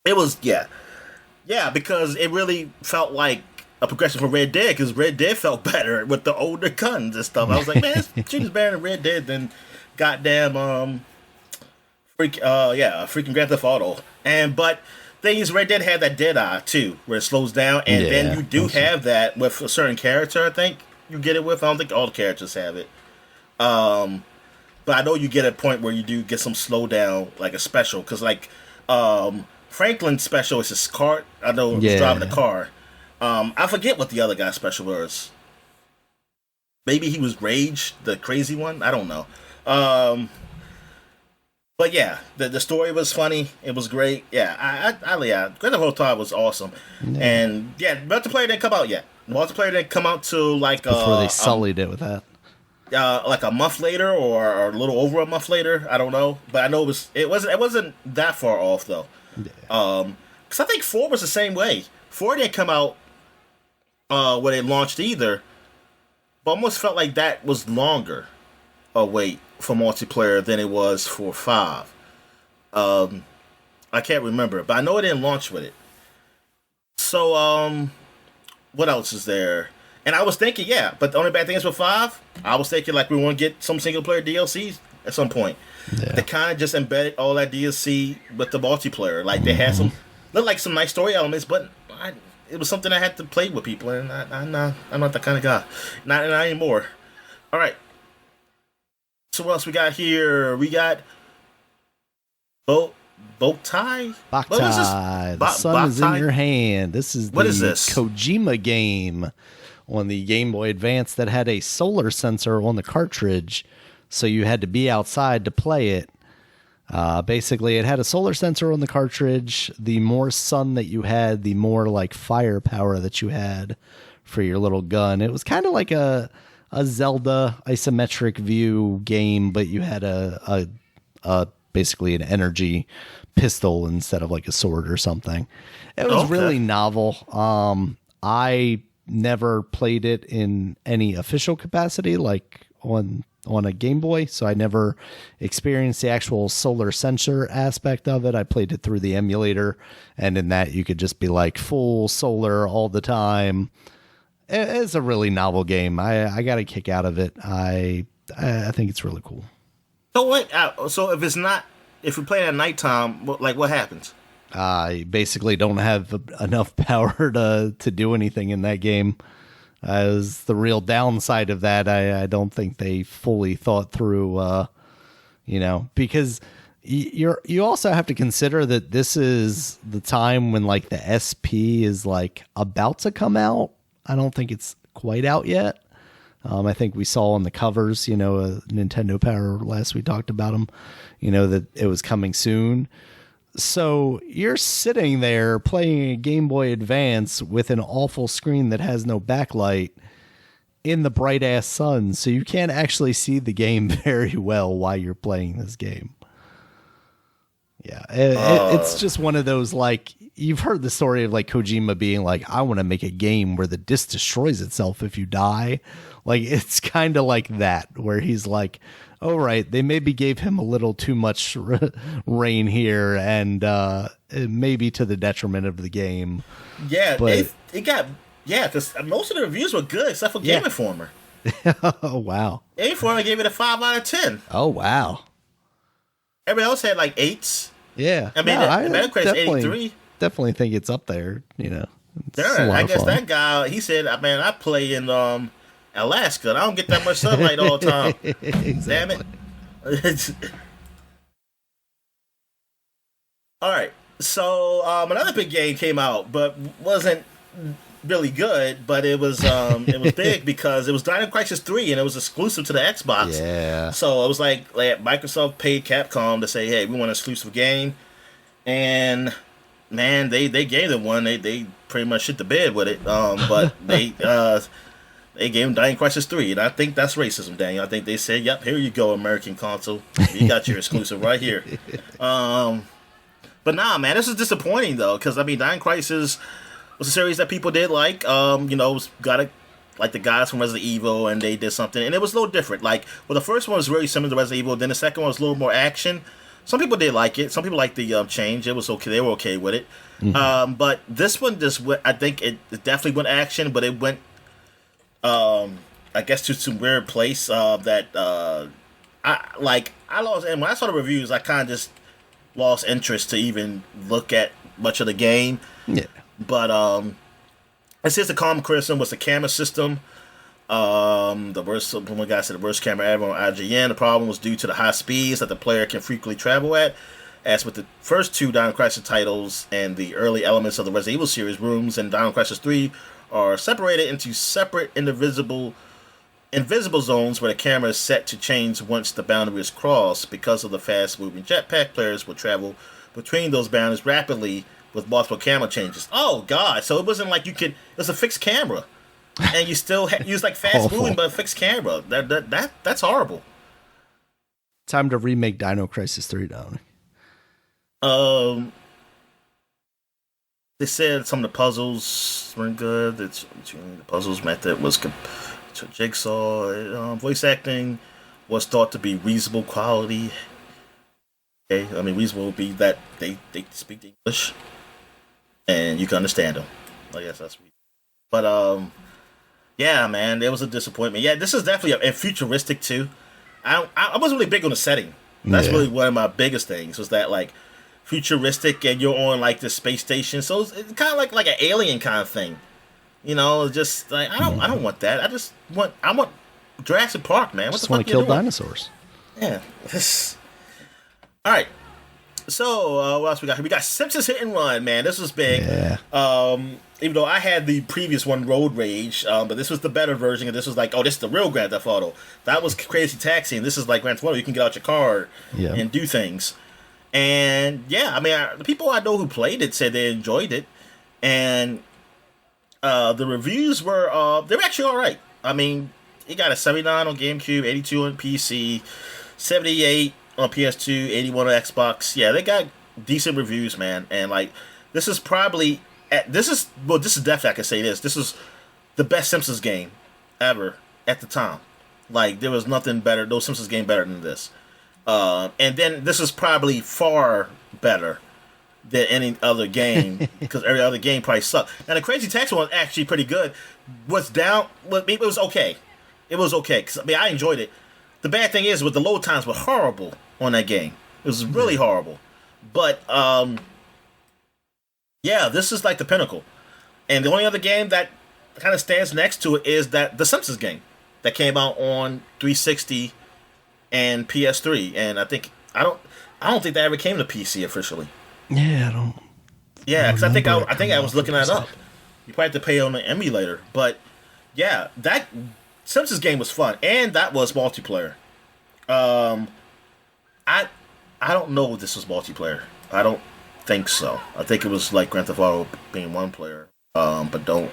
It was because it really felt like a progression from Red Dead, because Red Dead felt better with the older guns and stuff. I was like, man, this shit is better than Red Dead than goddamn freaking Grand Theft Auto. But thing is, Red Dead had that dead eye too, where it slows down, and then you do have that with a certain character. I think you get it with. I don't think all the characters have it. But I know you get a point where you do get some slowdown, like a special, because like Franklin's special is his car. I know he's driving a car. I forget what the other guy's special was. Maybe he was Rage, the crazy one. I don't know. But yeah, the story was funny. It was great. Yeah, Grand Theft Auto was awesome. Yeah. And yeah, multiplayer didn't come out yet. Multiplayer didn't come out till like before they sullied it with that. Like a month later, or a little over a month later. I don't know, but I know it wasn't that far off though. Yeah. Because I think 4 was the same way. 4 didn't come out when it launched either, but almost felt like that was longer a wait for multiplayer than it was for 5. I can't remember, but I know it didn't launch with it. So what else is there? And I was thinking, but the only bad thing is with 5, I was thinking like we want to get some single player DLCs at some point. Yeah. They kind of just embedded all that DLC with the multiplayer. Like they had looked like some nice story elements, but it was something I had to play with people, and I'm not that kind of guy. Not anymore. All right. So what else we got here? We got Boktai? What is this? The sun is in your hand. This is what is this? Kojima game on the Game Boy Advance that had a solar sensor on the cartridge, so you had to be outside to play it. Basically, it had a solar sensor on the cartridge. The more sun that you had, the more like firepower that you had for your little gun. It was kind of like a Zelda isometric view game, but you had a basically an energy pistol instead of like a sword or something. It was really novel. I never played it in any official capacity, like on a Game Boy, so I never experienced the actual solar sensor aspect of it. I played it through the emulator, and in that you could just be like full solar all the time. It's a really novel game. I got a kick out of it. I think it's really cool. So what? So if we play it at nighttime, what happens? I basically don't have enough power to do anything in that game. As the real downside of that, I don't think they fully thought through, because you also have to consider that this is the time when like the SP is like about to come out. I don't think it's quite out yet. I think we saw on the covers, Nintendo Power last we talked about them, that it was coming soon. So you're sitting there playing a Game Boy Advance with an awful screen that has no backlight in the bright ass sun. So you can't actually see the game very well while you're playing this game. Yeah. It's just one of those, like, you've heard the story of like Kojima being like, I want to make a game where the disc destroys itself if you die. Like, it's kind of like that, where he's like, oh, right, they maybe gave him a little too much rain here, and maybe to the detriment of the game. Yeah, but because most of the reviews were good, except for Game Informer. Oh, wow. Game Informer gave it a 5 out of 10. Oh, wow. Everybody else had like 8s. Yeah. I mean, the Metacritic's 83. Definitely think it's up there, Sure, I guess that guy, he said, man, I play in Alaska, and I don't get that much sunlight all the time. Exactly. Damn it. All right. So another big game came out, but wasn't really good. But it was big because it was Dino Crisis 3, and it was exclusive to the Xbox. Yeah. So it was like Microsoft paid Capcom to say, "Hey, we want an exclusive game," and man, they gave them one. They pretty much shit the bed with it. But they gave him Dino Crisis 3, and I think that's racism, Daniel. I think they said, "Yep, here you go, American console. You got your exclusive right here." But nah, man, this is disappointing though, because I mean, Dino Crisis was a series that people did like. Like the guys from Resident Evil, and they did something, and it was a little different. Like, well, the first one was really similar to Resident Evil. Then the second one was a little more action. Some people did like it. Some people liked the change. It was okay. They were okay with it. Mm-hmm. But this one just went. I think it definitely went action, but it went. I guess to some weird place that I lost. And when I saw the reviews, I kind of just lost interest to even look at much of the game. Yeah. But it says the common criticism was the camera system. One guy said the worst camera ever on IGN. The problem was due to the high speeds that the player can frequently travel at. As with the first two Dino Crisis titles and the early elements of the Resident Evil series, rooms in Dino Crisis 3 are separated into separate invisible zones where the camera is set to change once the boundary is crossed. Because of the fast-moving jetpack, players will travel between those boundaries rapidly with multiple camera changes. Oh, God. So it wasn't like it was a fixed camera. And you still use like fast-moving but a fixed camera. That's horrible. Time to remake Dino Crisis 3, Dominic. They said some of the puzzles weren't good. The puzzles method was to Jigsaw. Voice acting was thought to be reasonable quality. Okay, I mean reasonable would be that they speak English and you can understand them. I guess that's reasonable. But yeah, man, it was a disappointment. Yeah, this is definitely and futuristic too. I wasn't really big on the setting. That's really one of my biggest things was that like futuristic and you're on like this space station, so it's kind of like an alien kind of thing. You know, just like I don't want that. I want Jurassic Park, man. What just the fuck want to kill dinosaurs. Yeah. All right. So what else we got here? We got Simpsons Hit and Run, man. This was big. Yeah. Even though I had the previous one, Road Rage, but this was the better version, and this was like, oh, this is the real Grand Theft Auto. That was Crazy Taxi, and this is like Grand Theft Auto. You can get out your car and do things. And yeah, I mean, the people I know who played it said they enjoyed it, and the reviews were they were actually all right. I mean, it got a 79 on GameCube, 82 on PC, 78 on PS2, 81 on Xbox. Yeah, they got decent reviews, man. And like, this is definitely I can say this. This is the best Simpsons game ever at the time. Like, there was nothing better, no Simpsons game better than this. And then this is probably far better than any other game because every other game probably sucked. And the Crazy Taxi one was actually pretty good. It was okay. It was okay because I mean I enjoyed it. The bad thing is with the load times were horrible on that game. It was really horrible. But yeah, this is like the pinnacle. And the only other game that kind of stands next to it is that the Simpsons game that came out on 360 and PS3, and I don't think that ever came to PC officially. Yeah, I don't. Yeah, because I think I was looking that up. You probably have to pay on the emulator, but yeah, that Simpsons game was fun, and that was multiplayer. I don't know if this was multiplayer. I don't think so. I think it was like Grand Theft Auto being one player. But don't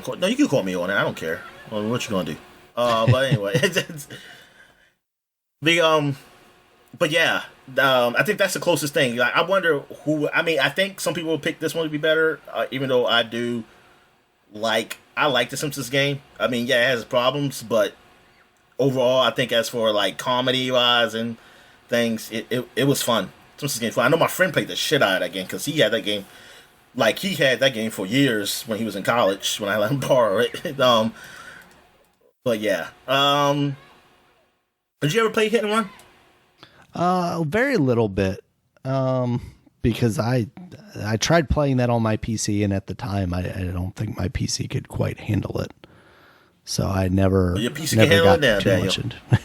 call, no, you can call me on it. I don't care. Well, what you gonna do? But anyway, but yeah, I think that's the closest thing. Like, I wonder who. I mean, I think some people will pick this one to be better, even though I like the Simpsons game. I mean, yeah, it has problems, but overall, I think as for like comedy wise and things, it was fun. Simpsons game fun. I know my friend played the shit out of that game because he had that game. Like, he had that game for years when he was in college when I let him borrow it. But yeah. Did you ever play Hit and Run? Very little bit. Because I tried playing that on my PC, and at the time I don't think my PC could quite handle it. So I never. Well, your PC can handle it now, Daniel.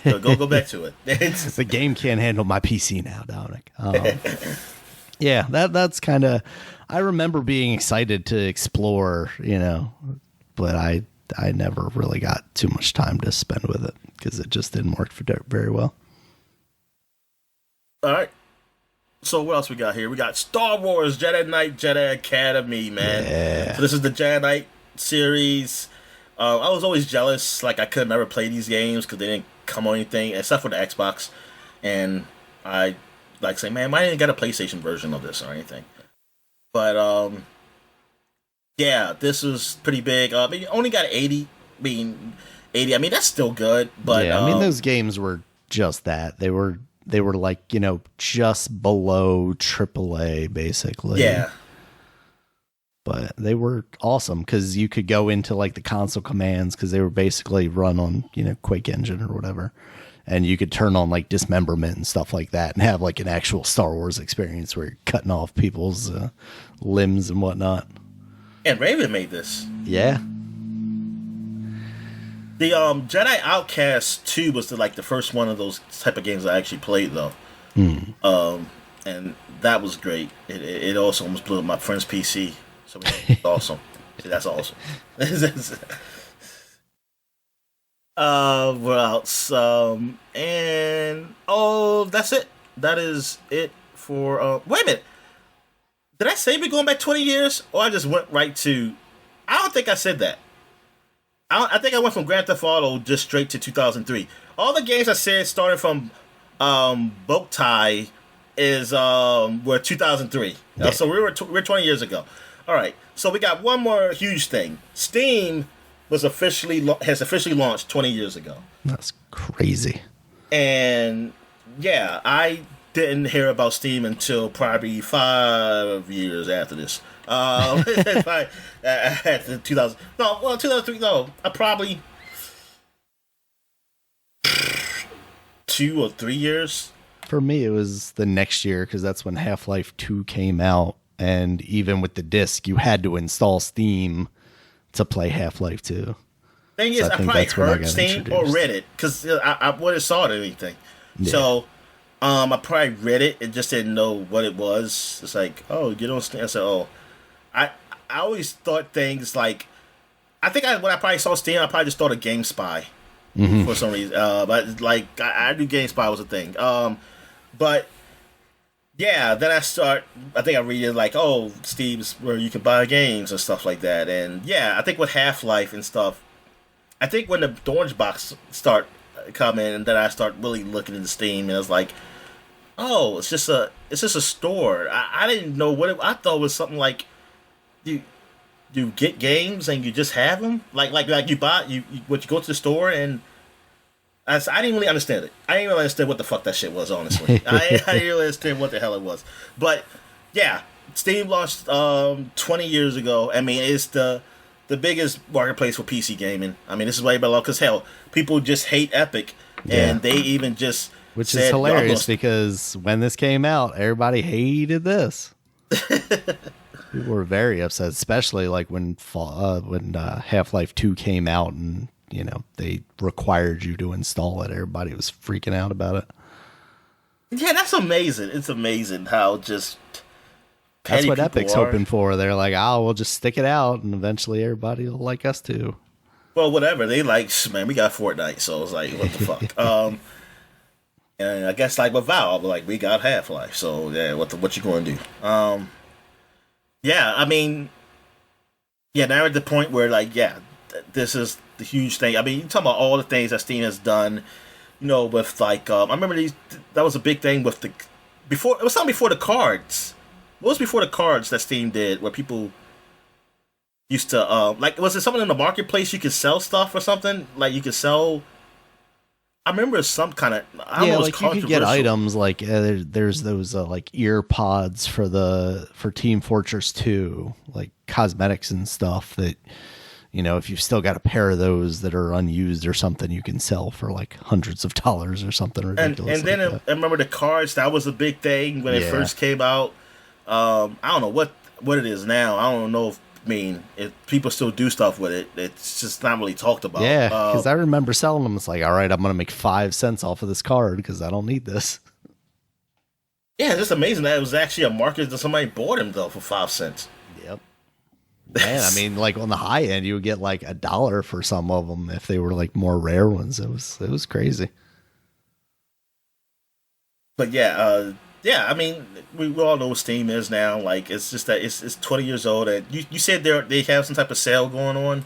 So go back to it. The game can't handle my PC now, Dominic. Yeah, that's kind of. I remember being excited to explore, but I never really got too much time to spend with it because it just didn't work very well. All right. So what else we got here? We got Star Wars Jedi Knight Jedi Academy, man. Yeah. So this is the Jedi Knight series. I was always jealous, like I could never play these games because they didn't come on anything except for the Xbox, and I like say, man, I didn't get a PlayStation version of this or anything. But yeah, this was pretty big. I mean, only got 80. I mean, 80. I mean, that's still good. But yeah, I mean, those games were just that. They were like, just below AAA, basically. Yeah. But they were awesome because you could go into like the console commands because they were basically run on, Quake Engine or whatever. And you could turn on like dismemberment and stuff like that and have like an actual Star Wars experience where you're cutting off people's limbs and whatnot. And Raven made this. Yeah. The Jedi Outcast 2 was the first one of those type of games I actually played though. And that was great. It also almost blew up my friend's PC. So it's awesome. See, that's awesome. What else? And that's it. That is it for. Wait a minute. Did I say we're going back 20 years, or I just went right to? I don't think I said that. I think I went from Grand Theft Auto just straight to 2003. All the games I said starting from Bowtie is were 2003. Yeah. So we're 20 years ago. All right. So we got one more huge thing. Steam has officially launched 20 years ago. That's crazy. And yeah, I didn't hear about Steam until probably 5 years after this. After 2000. No, well, 2003. No, probably 2 or 3 years. For me, it was the next year because that's when Half-Life 2 came out. And even with the disc, you had to install Steam to play Half-Life 2. Thing is, I probably heard Steam or read it because I wouldn't saw it or anything. Yeah. So I probably read it and just didn't know what it was. It's like, oh, get on Steam. I said, oh, I always thought things like, when I probably saw Steam, I probably just thought of GameSpy for some reason. But like I knew GameSpy was a thing. But yeah, then I think I read it like, oh, Steam's where you can buy games and stuff like that. And yeah, I think with Half-Life and stuff, I think when the orange box start coming, and then I start really looking into Steam, and I was like, oh, it's just a store. I didn't know what I thought it was something like you get games and you just have them, like you buy you go to the store, and I didn't really understand it. I didn't really understand what the fuck that shit was, honestly. I didn't really understand what the hell it was. But yeah, Steam launched 20 years ago. I mean, it's the biggest marketplace for PC gaming. I mean, this is way below because hell, people just hate Epic, and they even just which is hilarious because when this came out, everybody hated this. People were very upset, especially like when Half-Life 2 came out and they required you to install it. Everybody was freaking out about it. Yeah, that's amazing. It's amazing how just that's what Epic's hoping for. They're like, oh, we'll just stick it out, and eventually everybody will like us too. Well, whatever. They like, man, we got Fortnite, so it's like, what the fuck? And I guess like with Valve, like we got Half-Life, so yeah, what you going to do? Yeah, I mean, yeah, now at the point where like, yeah, this is the huge thing. I mean, you talking about all the things that Steam has done, with like, I remember that was a big thing with it was something before the cards. What was before the cards that Steam did, where people used to, like, was it something in the marketplace you could sell stuff or something? Like, you could sell, I remember some kind of, like you could get items, like, there's those, like, ear pods for Team Fortress 2, like, cosmetics and stuff that, if you've still got a pair of those that are unused or something, you can sell for, like, hundreds of dollars or something ridiculous. And then I remember the cards, that was a big thing when it first came out. I don't know what it is now. I don't know if people still do stuff with it. It's just not really talked about. Yeah, because I remember selling them. It's like, all right, I'm going to make 5 cents off of this card because I don't need this. Yeah, it's just amazing that it was actually a market that somebody bought him though for 5 cents. Yep. Man, I mean, like on the high end, you would get like $1 for some of them if they were like more rare ones. It was crazy. But yeah. I mean, we all know what Steam is now. Like, it's just that it's 20 years old, and you said they have some type of sale going on.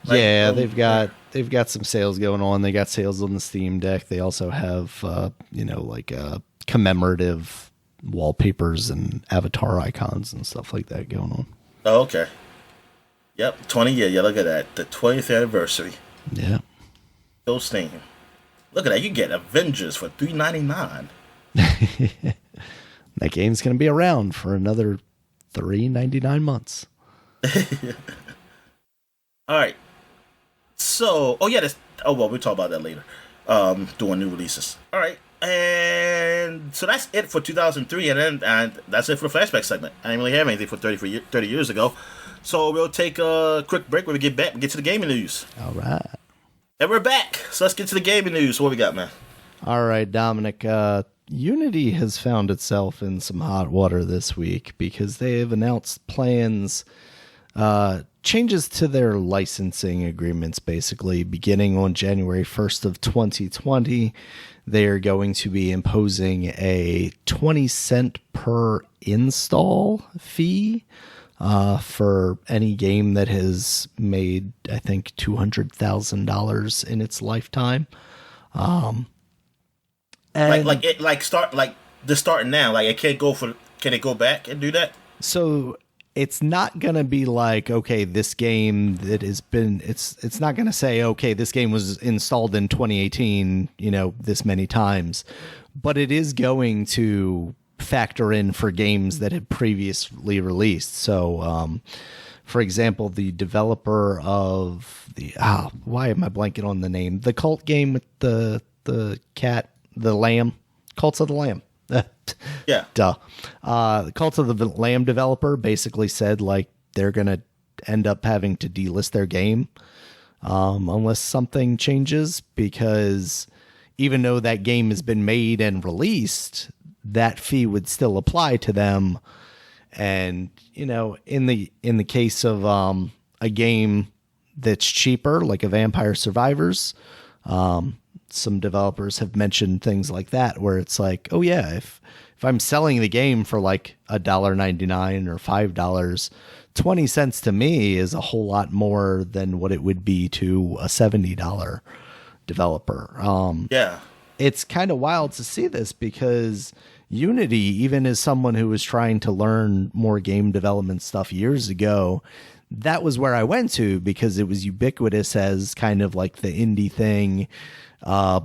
Like, Yeah, they've got some sales going on. They got sales on the Steam Deck. They also have commemorative wallpapers and avatar icons and stuff like that going on. Oh, okay. Yep, 20 year. Yeah, look at that. The 20th anniversary. Yeah. Go Steam. Look at that. You get Avengers for $3.99. That game's going to be around for another 3.99 months. All right. So, we'll talk about that later. Doing new releases. All right. And so that's it for 2003, and that's it for the Flashback segment. I didn't really have anything for 30 years ago. So we'll take a quick break when we get back and get to the gaming news. All right. And we're back. So let's get to the gaming news. What we got, man? All right, Dominic. Unity has found itself in some hot water this week because they have announced plans, changes to their licensing agreements, basically. Beginning on January 1st of 2020, they are going to be imposing a 20 cent per install fee for any game that has made, I think, $200,000 in its lifetime. Starting now. Like, can it go back and do that? So it's not going to be like, okay, this game that has been, it's not going to say, okay, this game was installed in 2018, this many times, but it is going to factor in for games that had previously released. So, for example, the developer of why am I blanking on the name? The cult game with the cat, the lamb, Cults of the Lamb. Yeah. Duh. The Cult of the Lamb developer basically said like they're going to end up having to delist their game unless something changes, because even though that game has been made and released, that fee would still apply to them. And, in the case of a game that's cheaper, like a Vampire Survivors, some developers have mentioned things like that, where it's like, oh yeah, if I'm selling the game for like $1.99 or $5, 20 cents to me is a whole lot more than what it would be to a $70 developer. Yeah. It's kind of wild to see this because Unity, even as someone who was trying to learn more game development stuff years ago, that was where I went to because it was ubiquitous as kind of like the indie thing.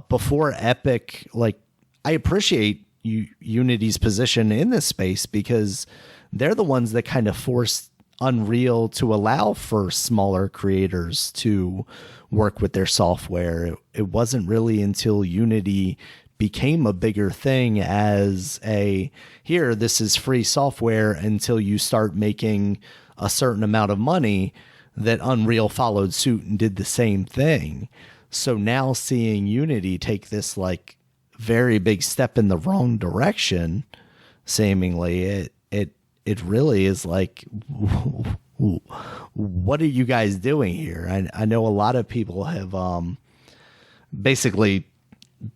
Before Epic, like, I appreciate Unity's position in this space because they're the ones that kind of forced Unreal to allow for smaller creators to work with their software. It wasn't really until Unity became a bigger thing as this is free software until you start making a certain amount of money, that Unreal followed suit and did the same thing. So now seeing Unity take this like very big step in the wrong direction, seemingly, it really is like, what are you guys doing here? I know a lot of people have basically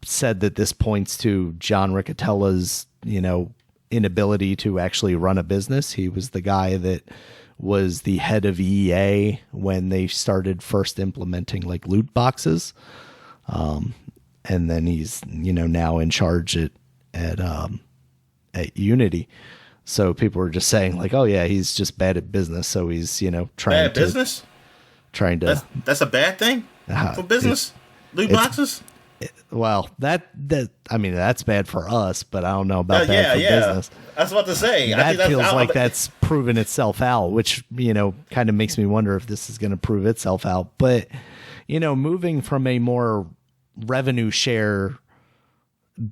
said that this points to John Riccatella's, inability to actually run a business. He was the guy that was the head of EA when they started first implementing like loot boxes. And then he's, now in charge at Unity. So people were just saying like, oh yeah, he's just bad at business. So he's, trying to. That's a bad thing for business? Loot boxes? Well, that's bad for us, but I don't know about that for business. I was about to say. That feels like that's proven itself out, which, kind of makes me wonder if this is going to prove itself out. But, moving from a more revenue share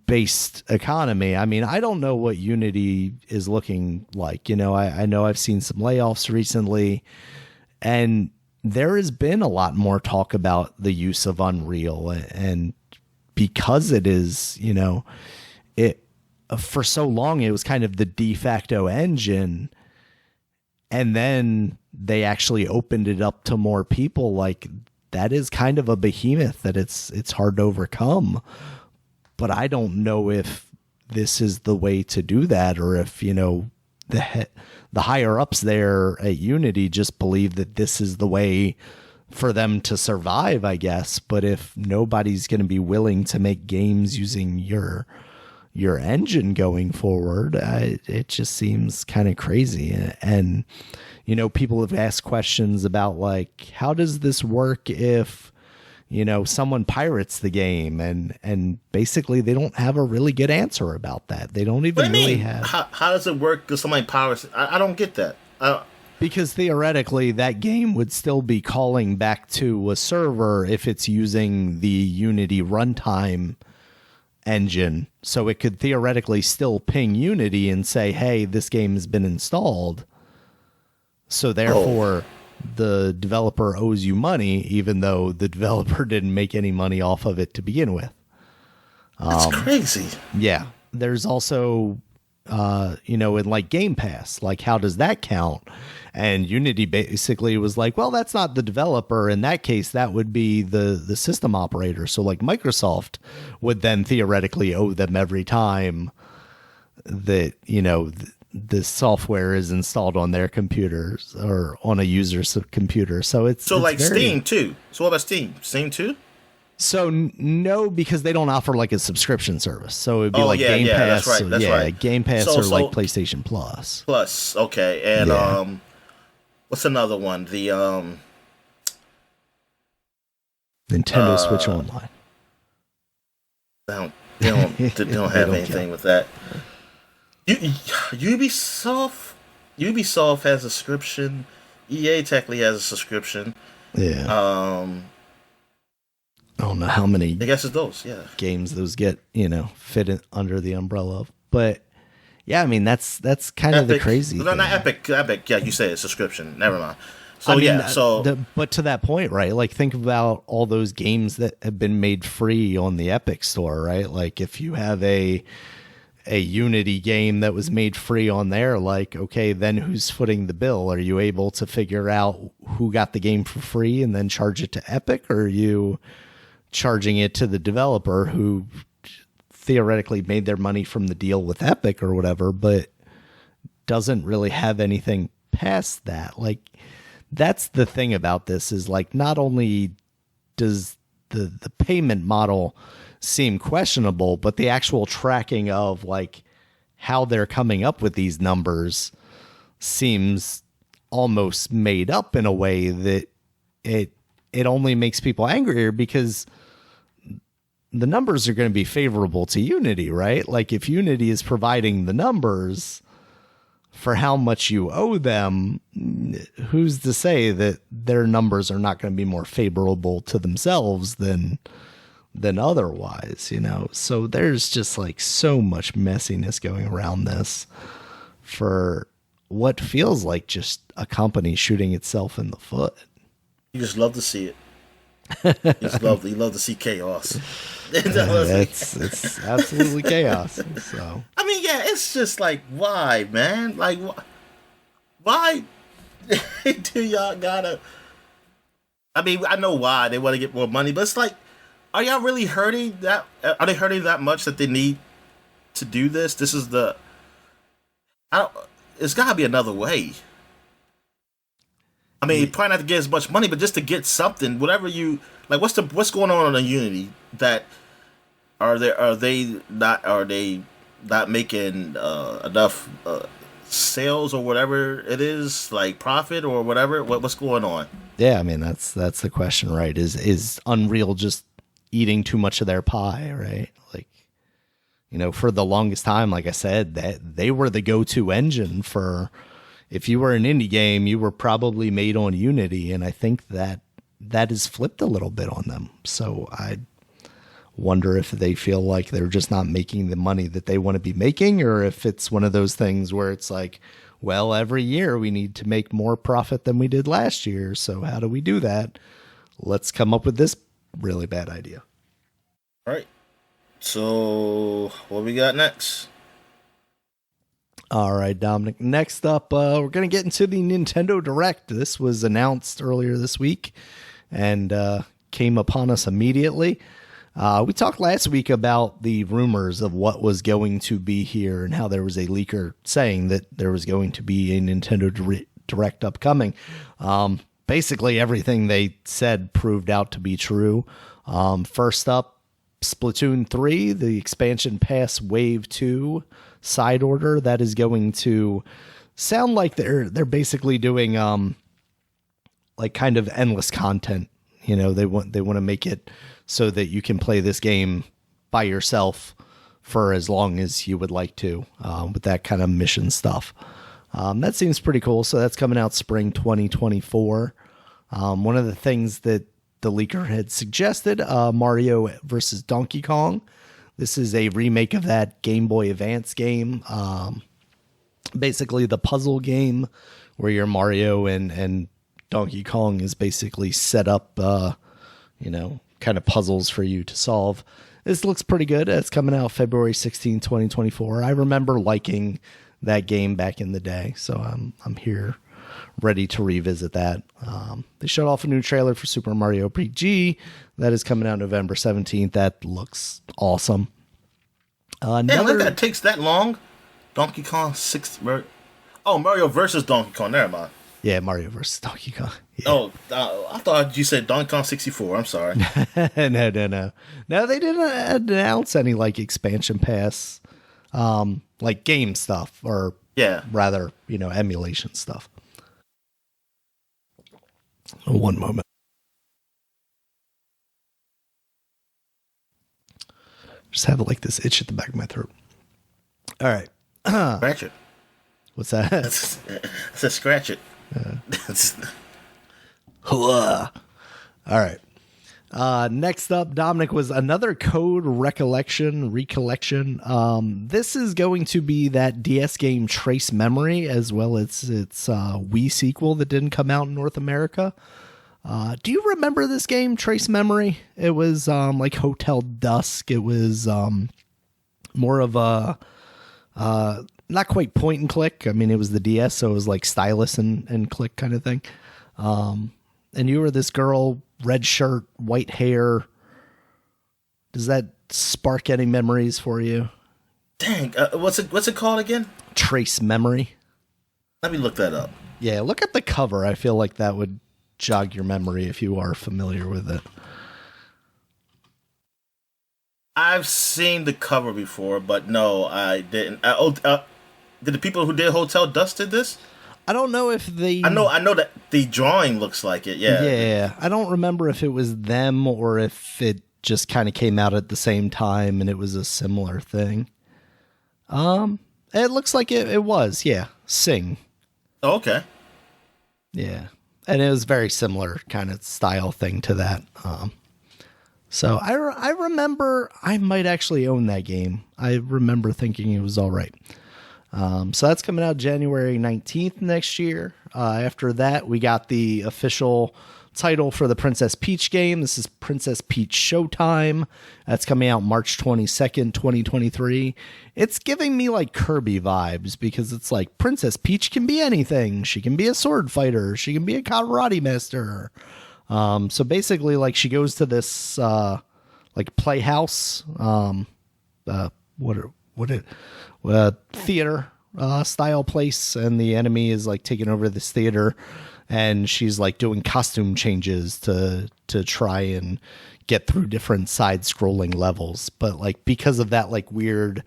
based economy, I don't know what Unity is looking like. I know I've seen some layoffs recently, and there has been a lot more talk about the use of Unreal, and because it is, for so long it was kind of the de facto engine, and then they actually opened it up to more people. Like, that is kind of a behemoth that it's hard to overcome. But I don't know if this is the way to do that, or if, you know, the higher ups there at Unity just believe that this is the way for them to survive, I guess. But if nobody's going to be willing to make games using your engine going forward, it just seems kind of crazy. And, you know, people have asked questions about, like, how does this work if, you know, someone pirates the game? And basically they don't have a really good answer about that. They don't even really have. How does it work if somebody pirates? I don't get that. Because theoretically that game would still be calling back to a server if it's using the Unity runtime engine. So it could theoretically still ping Unity and say, hey, this game has been installed. So therefore, the developer owes you money, even though the developer didn't make any money off of it to begin with. That's crazy. Yeah. There's also, you know, in like Game Pass, like, how does that count? And Unity basically was like, well, that's not the developer. In that case, that would be the system operator. So like Microsoft would then theoretically owe them every time that, you know, the software is installed on their computers or on a user's computer. So it's like Steam too. So what about Steam? Steam too? So no, because they don't offer like a subscription service. So it'd be like Game Pass. That's right. Game Pass or like PlayStation Plus. Okay. And what's another one? The Nintendo Switch Online. They don't have anything with that. Ubisoft has a subscription. EA technically has a subscription. Yeah. I don't know how many. I guess it's those. Yeah. Games those get, you know, fit in under the umbrella of. But yeah, I mean that's kind of the crazy. No, not Epic. Yeah, you say it's subscription. Never mind. So but to that point, right? Like, think about all those games that have been made free on the Epic Store, right? Like, if you have a Unity game that was made free on there, like, okay, then who's footing the bill? Are you able to figure out who got the game for free and then charge it to Epic, or are you charging it to the developer who theoretically made their money from the deal with Epic or whatever, but doesn't really have anything past that? Like, that's the thing about this, is like, not only does the payment model seem questionable, but the actual tracking of like how they're coming up with these numbers seems almost made up in a way that it only makes people angrier, because the numbers are going to be favorable to Unity, right? Like, if Unity is providing the numbers for how much you owe them, who's to say that their numbers are not going to be more favorable to themselves than otherwise, you know? So there's just like so much messiness going around this for what feels like just a company shooting itself in the foot. You just love to see it. You love to see chaos. It's absolutely chaos. So I mean, yeah, it's just like, why, man? Like, why do y'all gotta? I mean, I know why they want to get more money, but it's like, are y'all really hurting that? Are they hurting that much that they need to do this? This is the. It's got to be another way. I mean, probably not to get as much money, but just to get something, whatever you like. What's going on in Unity? That are they not making enough sales or whatever it is, like profit or whatever? What's going on? Yeah, I mean that's the question, right? Is Unreal just eating too much of their pie, right? Like, you know, for the longest time, like I said, that they were the go-to engine for. If you were an indie game, you were probably made on Unity, and I think that has flipped a little bit on them. So I wonder if they feel like they're just not making the money that they want to be making, or if it's one of those things where it's like, well, every year we need to make more profit than we did last year. So how do we do that? Let's come up with this really bad idea. All right. So what we got next? All right, Dominic. Next up, we're going to get into the Nintendo Direct. This was announced earlier this week and came upon us immediately. We talked last week about the rumors of what was going to be here and how there was a leaker saying that there was going to be a Nintendo Direct upcoming. Basically, everything they said proved out to be true. First up, Splatoon 3, the expansion pass Wave 2 side order. That is going to sound like they're basically doing like kind of endless content. You know, they want to make it so that you can play this game by yourself for as long as you would like to, with that kind of mission stuff. That seems pretty cool. So that's coming out spring 2024. One of the things that the leaker had suggested, Mario versus Donkey Kong. This is a remake of that Game Boy Advance game. Basically the puzzle game where you're Mario and Donkey Kong is basically set up, kind of puzzles for you to solve. This looks pretty good. It's coming out February 16, 2024. I remember liking that game back in the day, so I'm here ready to revisit that. They showed off a new trailer for Super Mario RPG that is coming out November 17th. That looks awesome. That takes that long? Donkey Kong 6... Mario versus Donkey Kong. Never mind. Yeah, Mario versus Donkey Kong. Yeah. Oh, I thought you said Donkey Kong 64. I'm sorry. No. No, they didn't announce any, like, expansion pass, like, game stuff, or rather, emulation stuff. One moment. Just have like this itch at the back of my throat. All right. Scratch it. What's that? I said scratch it. All right. Next up, Dominic, was another Code recollection. This is going to be that DS game Trace Memory, as well as its Wii sequel that didn't come out in North America. Do you remember this game, Trace Memory? It was like Hotel Dusk. It was more of a not quite point and click. I mean, it was the DS, so it was like stylus and click kind of thing. And you were this girl, red shirt, white hair. Does that spark any memories for you? Dang, what's it called again? Trace Memory. Let me look that up. Yeah, look at the cover. I feel like that would jog your memory if you are familiar with it. I've seen the cover before, but no, I didn't. Did the people who did Hotel Dusk did this? I don't know if they... I know that the drawing looks like it, yeah. Yeah, I don't remember if it was them or if it just kind of came out at the same time and it was a similar thing. It looks like it was, yeah. Sing. Oh, okay. Yeah. And it was very similar kind of style thing to that. So I remember I might actually own that game. I remember thinking it was all right. So that's coming out January 19th next year. After that, we got the official title for the Princess Peach game. This is Princess Peach Showtime. That's coming out March 22nd, 2023. It's giving me like Kirby vibes because it's like Princess Peach can be anything. She can be a sword fighter. She can be a karate master. So basically, like, she goes to this like playhouse, theater style place, and the enemy is like taking over this theater, and she's like doing costume changes to try and get through different side scrolling levels. But like because of that like weird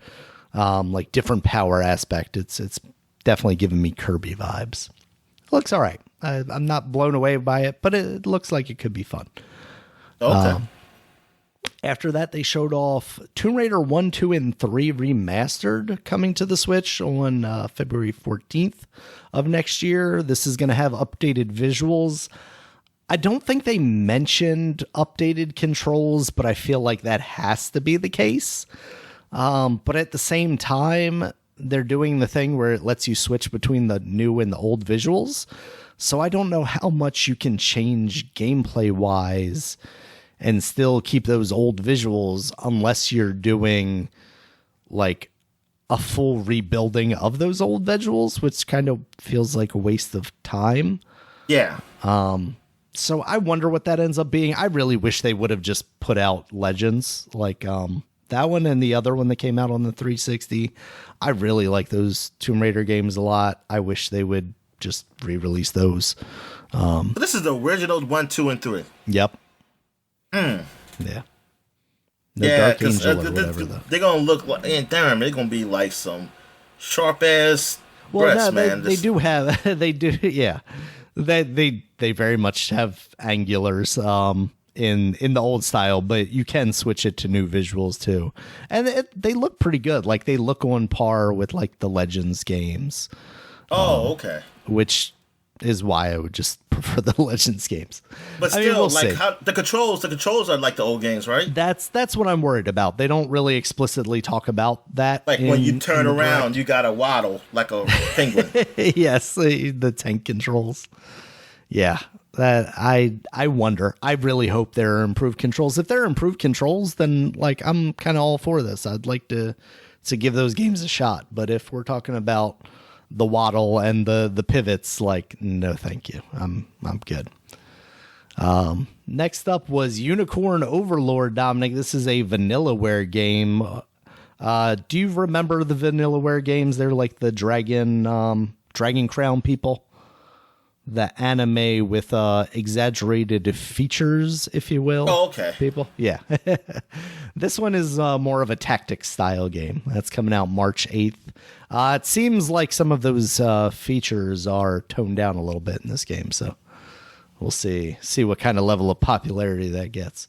like different power aspect, it's definitely giving me Kirby vibes. It looks all right. I'm not blown away by it, but it looks like it could be fun. Okay. After that, they showed off Tomb Raider 1, 2, and 3 Remastered coming to the Switch on February 14th of next year. This is going to have updated visuals. I don't think they mentioned updated controls, but I feel like that has to be the case. But at the same time, they're doing the thing where it lets you switch between the new and the old visuals. So I don't know how much you can change gameplay-wise and still keep those old visuals unless you're doing like a full rebuilding of those old visuals, which kind of feels like a waste of time. Yeah. So I wonder what that ends up being. I really wish they would have just put out Legends, like that one and the other one that came out on the 360. I really like those Tomb Raider games a lot. I wish they would just re-release those. But this is the original 1, 2, and 3. Yep. Yeah. No Dark Angel or whatever, though. They're going to look like, and damn, they're going to be like some sharp-ass breasts, man. They do have, they do, yeah. They very much have angulars in the old style, but you can switch it to new visuals, too. And they look pretty good. Like, they look on par with, like, the Legends games. Oh, okay. Which is why I would just prefer the Legends games. But still, how the controls are like the old games, right? That's what I'm worried about. They don't really explicitly talk about that. Like when you turn around, you gotta waddle like a penguin. Yes, the tank controls. Yeah, that I wonder. I really hope there are improved controls. If there are improved controls, then like I'm kind of all for this. I'd like to give those games a shot. But if we're talking about the waddle and the pivots, like, no thank you, I'm good. Next up was Unicorn Overlord. Dominic, this is a Vanillaware game. Do you remember the Vanillaware games? They're like the dragon crown people, the anime with exaggerated features, if you will. Oh, okay. People, yeah. This one is more of a tactics style game. That's coming out March 8th. It seems like some of those features are toned down a little bit in this game, so we'll see what kind of level of popularity that gets.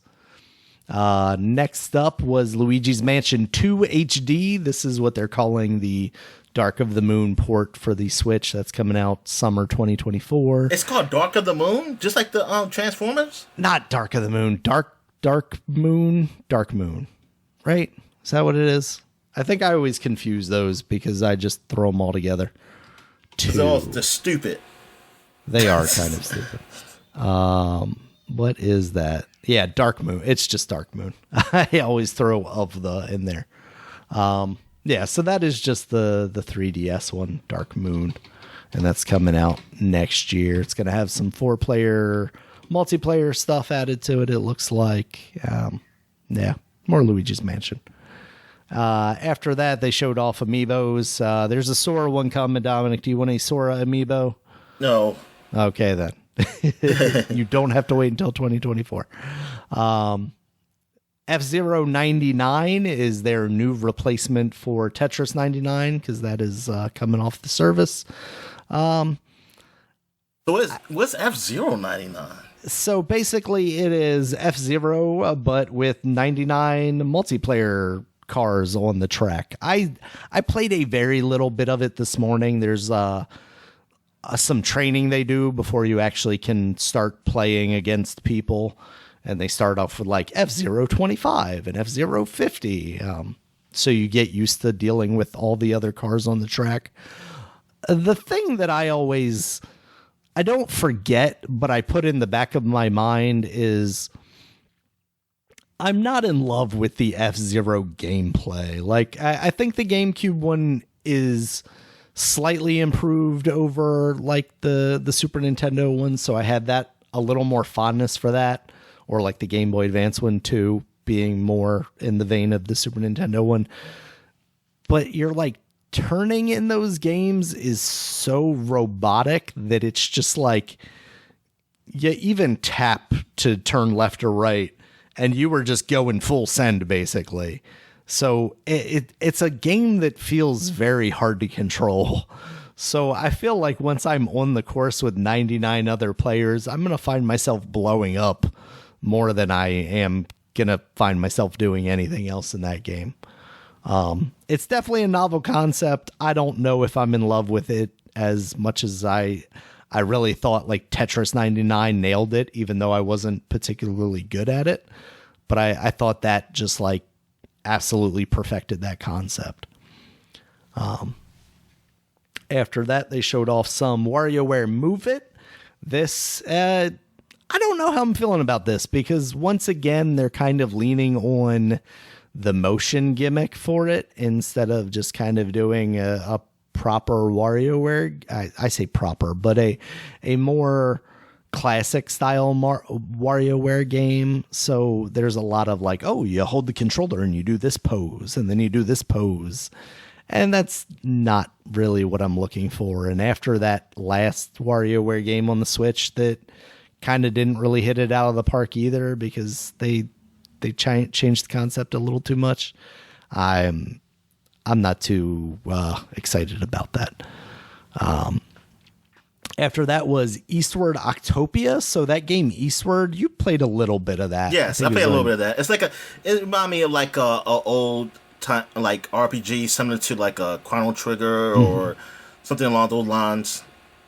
Next up was Luigi's Mansion 2 HD. This is what they're calling the Dark of the Moon port for the Switch. That's coming out summer 2024. It's called Dark of the Moon, just like the Transformers? Not Dark of the Moon. Dark Moon. Right? Is that what it is? I think I always confuse those because I just throw them all together. They're all just stupid. They are kind of stupid. What is that? Yeah, Dark Moon. It's just Dark Moon. I always throw of the in there. Yeah, so that is just the 3DS one, Dark Moon. And that's coming out next year. It's going to have some 4-player multiplayer stuff added to it, it looks like. Yeah, more Luigi's Mansion. After that, they showed off amiibos. There's a Sora one coming, Dominic. Do you want a Sora amiibo? No. Okay, then. You don't have to wait until 2024. F-Zero 99 is their new replacement for Tetris 99 because that is coming off the service. So what's F-Zero 99? So basically it is F-Zero, but with 99 multiplayer cars on the track. I played a very little bit of it this morning. There's some training they do before you actually can start playing against people. And they start off with like F-Zero 25 and F-Zero 50. So you get used to dealing with all the other cars on the track. The thing that I don't forget, but I put in the back of my mind is I'm not in love with the F-Zero gameplay. Like, I think the GameCube one is slightly improved over like the Super Nintendo one. So I had that a little more fondness for that. Or like the Game Boy Advance one too, being more in the vein of the Super Nintendo one. But you're like turning in those games is so robotic that it's just like you even tap to turn left or right and you were just going full send basically. So it's a game that feels very hard to control. So I feel like once I'm on the course with 99 other players, I'm going to find myself blowing up more than I am going to find myself doing anything else in that game. It's definitely a novel concept. I don't know if I'm in love with it as much as I really thought like Tetris 99 nailed it, even though I wasn't particularly good at it. But I thought that just like absolutely perfected that concept. After that, they showed off some WarioWare Move It. This, I don't know how I'm feeling about this because once again, they're kind of leaning on the motion gimmick for it instead of just kind of doing a proper WarioWare. I say proper, but a more classic style WarioWare game. So there's a lot of like, oh, you hold the controller and you do this pose and then you do this pose. And that's not really what I'm looking for. And after that last WarioWare game on the Switch that kind of didn't really hit it out of the park either because they changed the concept a little too much, I'm not too excited about that. After that was Eastward Octopia. So that game Eastward, you played a little bit of that. Yes, I played a little bit of that. It's like it reminded me of like a old time like RPG similar to like a Chrono Trigger or something along those lines.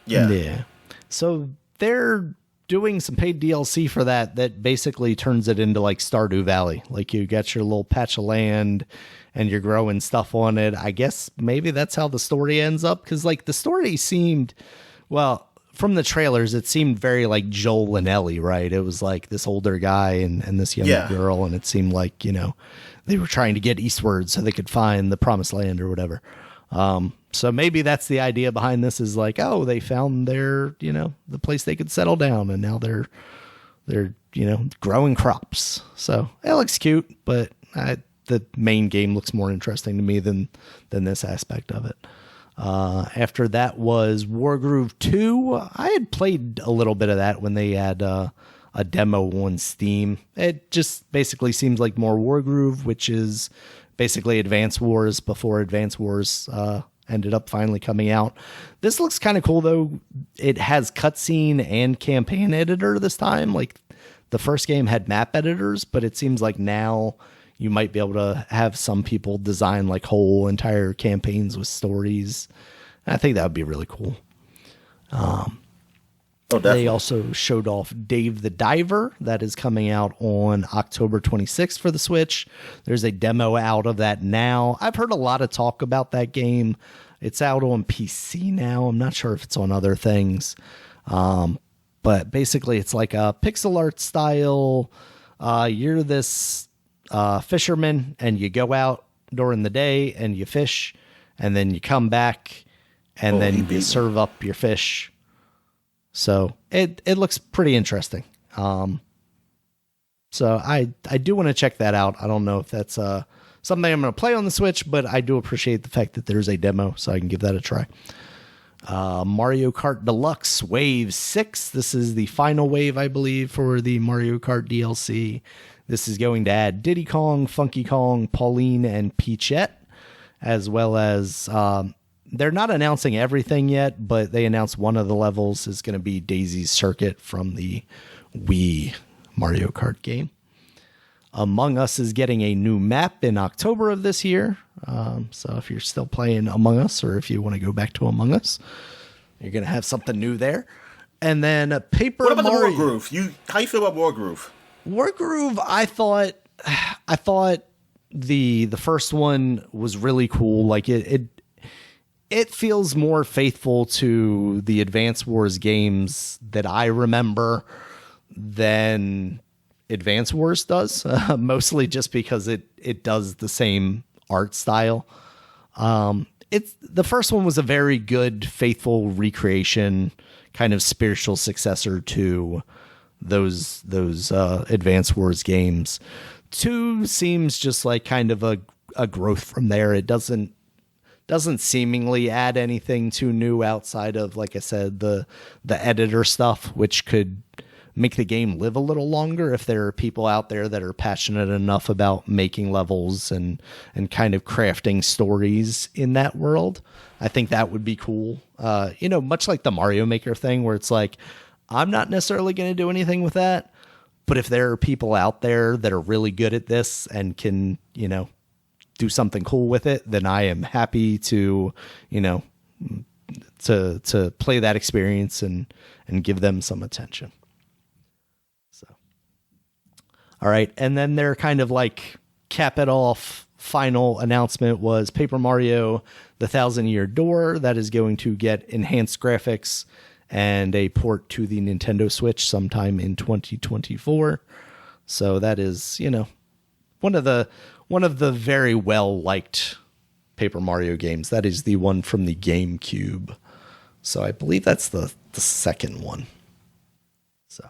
Yeah. So they're doing some paid DLC for that basically turns it into like Stardew Valley. Like you got your little patch of land and you're growing stuff on it. I guess maybe that's how the story ends up. Cause like the story seemed, well, from the trailers, it seemed very like Joel and Ellie, right? It was like this older guy and this young girl. And it seemed like, they were trying to get eastward so they could find the promised land or whatever. So maybe that's the idea behind this is like, oh, they found their, the place they could settle down and now they're growing crops. So it looks cute, but the main game looks more interesting to me than this aspect of it. After that was Wargroove 2. I had played a little bit of that when they had a demo on Steam. It just basically seems like more Wargroove, which is basically Advance Wars before Advance Wars ended up finally coming out. This looks kind of cool, though. It has cutscene and campaign editor this time. Like the first game had map editors, but it seems like now you might be able to have some people design like whole entire campaigns with stories. I think that would be really cool. They also showed off Dave the Diver. That is coming out on October 26th for the Switch. There's a demo out of that now. I've heard a lot of talk about that game. It's out on PC now. I'm not sure if it's on other things. But basically it's like a pixel art style. You're this fisherman and you go out during the day and you fish and then you come back and then you serve up your fish. So it looks pretty interesting. So I do want to check that out. I don't know if that's something I'm going to play on the Switch, but I do appreciate the fact that there's a demo, so I can give that a try. Mario Kart Deluxe Wave 6. This is the final wave, I believe, for the Mario Kart DLC. This is going to add Diddy Kong, Funky Kong, Pauline, and Peachette, as well as... they're not announcing everything yet, but they announced one of the levels is going to be Daisy's Circuit from the Wii Mario Kart game. Among Us is getting a new map in October of this year. So if you're still playing Among Us or if you want to go back to Among Us, you're going to have something new there. And then Paper Mario. What about the Wargroove? How you feel about Wargroove? Wargroove, I thought the first one was really cool. Like it feels more faithful to the Advance Wars games that I remember than Advance Wars does, mostly just because it does the same art style. The first one was a very good, faithful recreation, kind of spiritual successor to those Advance Wars games. 2 seems just like kind of a growth from there. It doesn't seemingly add anything too new outside of, like I said, the editor stuff, which could make the game live a little longer if there are people out there that are passionate enough about making levels and kind of crafting stories in that world. I think that would be cool. Much like the Mario Maker thing where it's like, I'm not necessarily going to do anything with that, but if there are people out there that are really good at this and can, do something cool with it, then I am happy to play that experience and give them some attention. So, all right. And then their kind of like cap it off final announcement was Paper Mario, the 1,000-Year Door. That is going to get enhanced graphics and a port to the Nintendo Switch sometime in 2024. So that is, one of the very well liked Paper Mario games. That is the one from the GameCube. So I believe that's the second one. So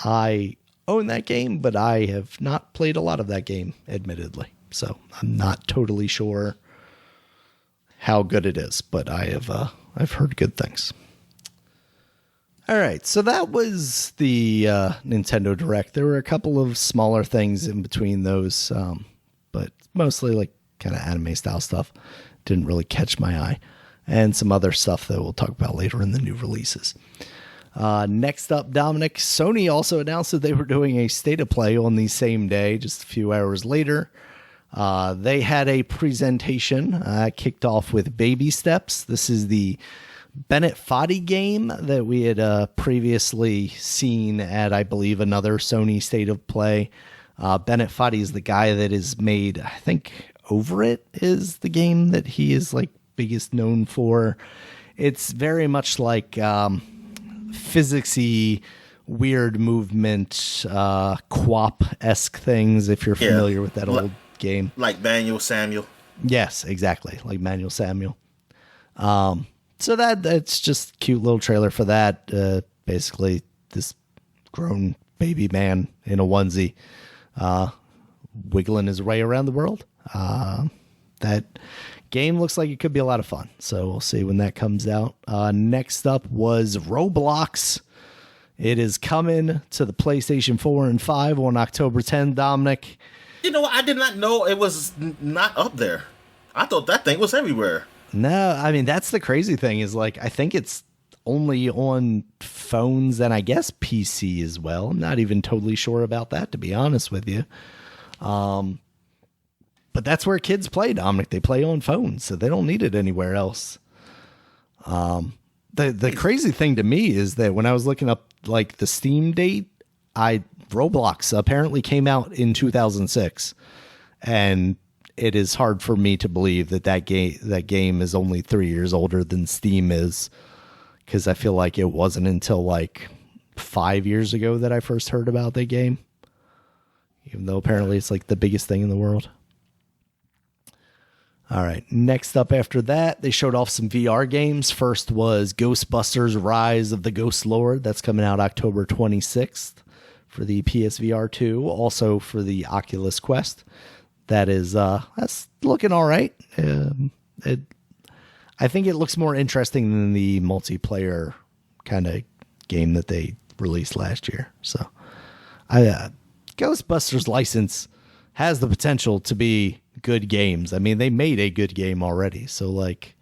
I own that game, but I have not played a lot of that game, admittedly. So I'm not totally sure how good it is, but I've heard good things. All right, so that was the Nintendo Direct. There were a couple of smaller things in between those, but mostly like kind of anime style stuff. Didn't really catch my eye. And some other stuff that we'll talk about later in the new releases. Next up, Dominic, Sony also announced that they were doing a State of Play on the same day, just a few hours later. They had a presentation kicked off with Baby Steps. This is the Bennett Foddy game that we had previously seen at, I believe, another Sony State of Play. Bennett Foddy is the guy that is made, I think, Over It is the game that he is like biggest known for. It's very much like physicsy, weird movement, QWOP-esque things, if you're familiar with that old game. Like Manual Samuel. Yes, exactly. Like Manual Samuel. So that's just a cute little trailer for that. Basically, this grown baby man in a onesie wiggling his way around the world. That game looks like it could be a lot of fun. So we'll see when that comes out. Next up was Roblox. It is coming to the PlayStation 4 and 5 on October 10th, Dominic. You know what? I did not know it was not up there. I thought that thing was everywhere. No, I mean, that's the crazy thing is like, I think it's only on phones and I guess PC as well. I'm not even totally sure about that, to be honest with you. But that's where kids play, Dominic. They play on phones, so they don't need it anywhere else. The crazy thing to me is that when I was looking up like the Steam date, Roblox apparently came out in 2006, and it is hard for me to believe that game is only 3 years older than Steam is, because I feel like it wasn't until like 5 years ago that I first heard about that game, even though apparently it's like the biggest thing in the world. All right, next up after that, they showed off some VR games. First was Ghostbusters Rise of the Ghost Lord. That's coming out October 26th for the PSVR 2, also for the Oculus Quest. That's looking all right. I think it looks more interesting than the multiplayer kind of game that they released last year. So, Ghostbusters license has the potential to be good games. I mean, they made a good game already, so like,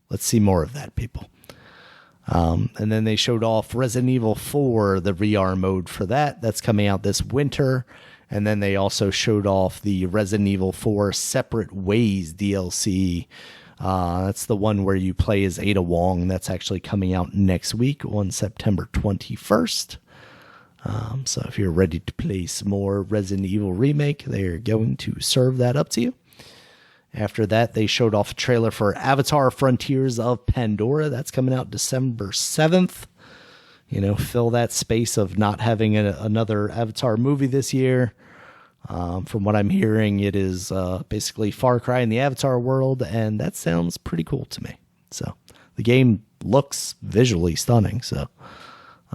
let's see more of that, people. And then they showed off Resident Evil 4, the VR mode for that. That's coming out this winter. And then they also showed off the Resident Evil 4 Separate Ways DLC. That's the one where you play as Ada Wong. That's actually coming out next week on September 21st. So if you're ready to play some more Resident Evil Remake, they're going to serve that up to you. After that, they showed off a trailer for Avatar Frontiers of Pandora. That's coming out December 7th. You know, fill that space of not having another Avatar movie this year. From what I'm hearing, it is basically Far Cry in the Avatar world, and that sounds pretty cool to me. So the game looks visually stunning, so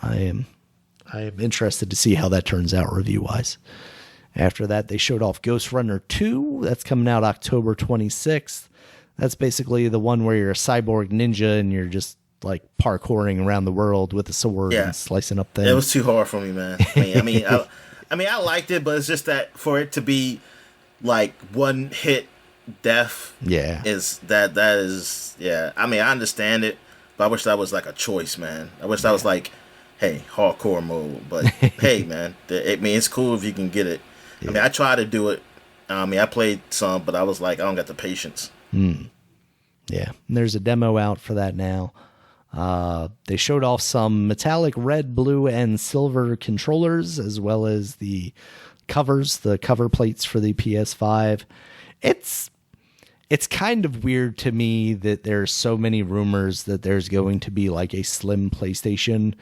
I am interested to see how that turns out review-wise. After that, they showed off Ghost Runner 2. That's coming out October 26th. That's basically the one where you're a cyborg ninja and you're just like parkouring around the world with a sword and slicing up things. It was too hard for me, man. I liked it, but it's just that for it to be like one hit death, is that is I mean, I understand it, but I wish that was like a choice, man. I wish that was like, hey, hardcore mode, but hey, man, it's cool if you can get it. I mean, I tried to do it. I played some, but I was like, I don't got the patience. Yeah, and there's a demo out for that now. They showed off some metallic red, blue, and silver controllers, as well as the cover plates for the PS5. It's kind of weird to me that there's so many rumors that there's going to be like a slim PlayStation,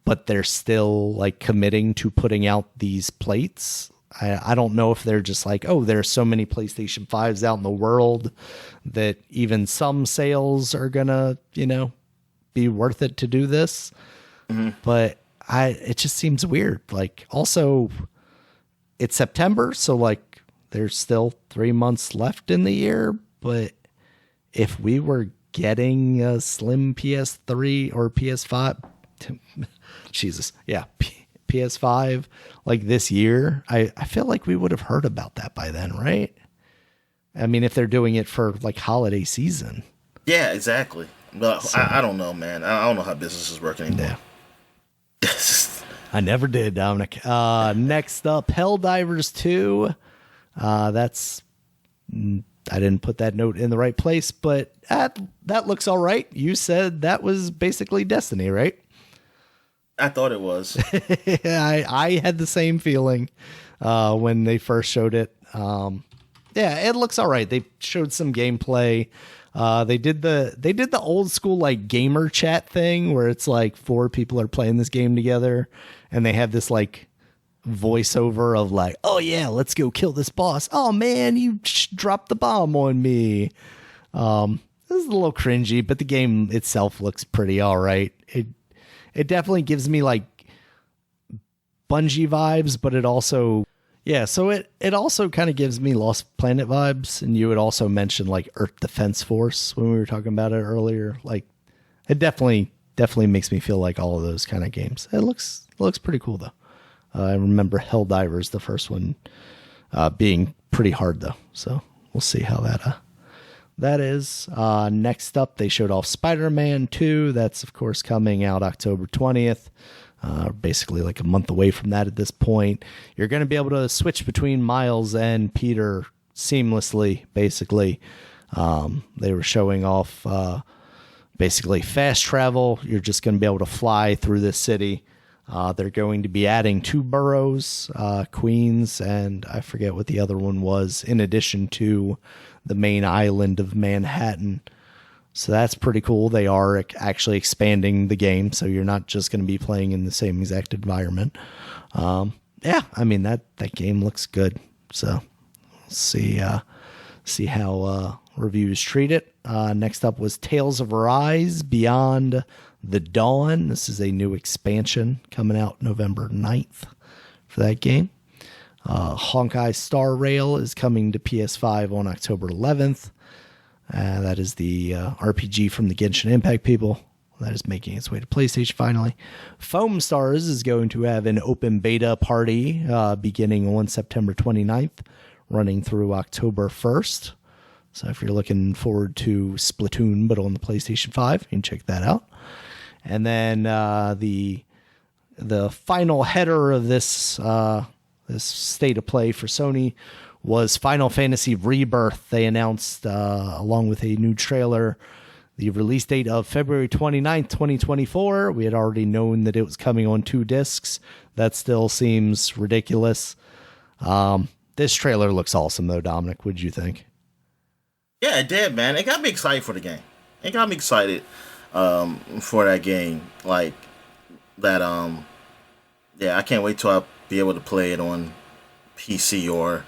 but they're still like committing to putting out these plates. I don't know if they're just like, oh, there's so many PlayStation 5s out in the world that even some sales are gonna, be worth it to do this. Mm-hmm. But it just seems weird. Like, also, it's September, so like there's still 3 months left in the year. But if we were getting a slim PS3 or PS5, Jesus, yeah, PS5 like this year, I feel like we would have heard about that by then, right? I mean, if they're doing it for like holiday season. Yeah, exactly. But so, I don't know, man. I don't know how business is working anymore. Yeah. I never did, Dominic. Next up, Helldivers 2. I didn't put that note in the right place, but that looks all right. You said that was basically Destiny, right? I thought it was. I had the same feeling when they first showed it. Yeah, it looks all right. They showed some gameplay. They did the old school like gamer chat thing where it's like 4 people are playing this game together, and they have this like voiceover of like, oh yeah, let's go kill this boss. Oh man, you dropped the bomb on me. This is a little cringy, but the game itself looks pretty all right. It definitely gives me like Bungie vibes, but it also, yeah, so it also kind of gives me Lost Planet vibes. And you had also mentioned like Earth Defense Force when we were talking about it earlier. Like, it definitely makes me feel like all of those kind of games. It looks pretty cool though. I remember Helldivers, the first one, being pretty hard though. So we'll see how that is. Next up, they showed off Spider-Man 2. That's, of course, coming out October 20th. Basically like a month away from that at this point. You're going to be able to switch between Miles and Peter seamlessly, basically. They were showing off basically fast travel. You're just going to be able to fly through this city. They're going to be adding 2 boroughs, Queens, and I forget what the other one was, in addition to the main island of Manhattan. So that's pretty cool. They are actually expanding the game, so you're not just going to be playing in the same exact environment. Yeah, I mean, that game looks good. So we'll see how reviews treat it. Next up was Tales of Arise Beyond the Dawn. This is a new expansion coming out November 9th for that game. Honkai Star Rail is coming to PS5 on October 11th. That is the RPG from the Genshin Impact people. That is making its way to PlayStation finally. Foam Stars is going to have an open beta party beginning on September 29th, running through October 1st. So if you're looking forward to Splatoon, but on the PlayStation 5, you can check that out. And then the final header of this state of play for Sony was Final Fantasy Rebirth. They announced, along with a new trailer, the release date of February 29th, 2024. We had already known that it was coming on 2 discs. That still seems ridiculous. This trailer looks awesome, though, Dominic. What'd you think? Yeah, it did, man. It got me excited for the game. It got me excited for that game. Like, that, yeah, I can't wait till I be able to play it on PC or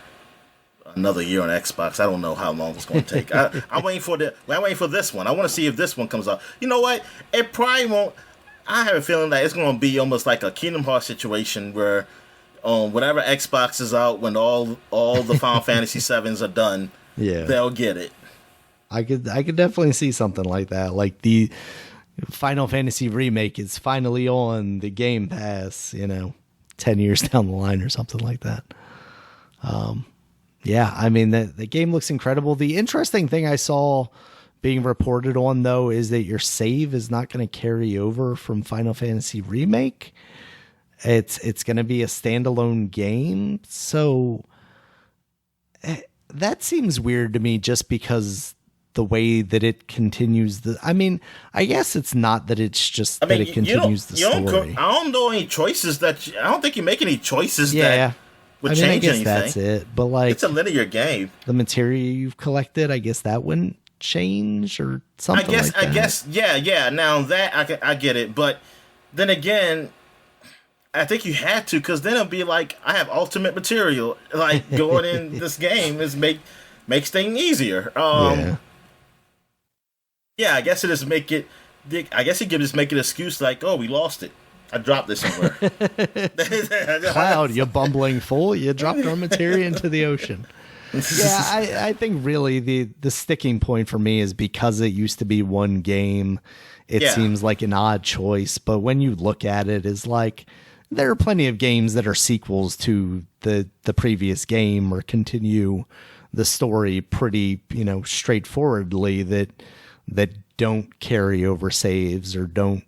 another year on Xbox. I don't know how long it's going to take. I'm waiting for this one. I want to see if this one comes out. You know what? It probably won't. I have a feeling that it's going to be almost like a Kingdom Hearts situation where whenever Xbox is out, when all the Final Fantasy 7s are done, yeah, they'll get it. I could definitely see something like that. Like the Final Fantasy remake is finally on the Game Pass, 10 years down the line or something like that. Yeah, I mean, the game looks incredible. The interesting thing I saw being reported on, though, is that your save is not going to carry over from Final Fantasy Remake. It's going to be a standalone game. So that seems weird to me just because the way that it continues. I guess it's not that it's just that it continues the story. I don't know any choices I don't think you make any choices that would change anything. That's it. But like, it's a linear game. The material you've collected, I guess that wouldn't change or something like that. I guess, yeah. Now that I get it, but then again, I think you had to, because then it'll be like, I have ultimate material. Like, going in this game makes things easier. Yeah, I guess it is make it. I guess he could just make an excuse like, "Oh, we lost it. I dropped it somewhere." Cloud, you bumbling fool! You dropped our materia into the ocean. Yeah, I think really the sticking point for me is because it used to be one game. It seems like an odd choice, but when you look at it, is like there are plenty of games that are sequels to the previous game or continue the story pretty straightforwardly that don't carry over saves or don't,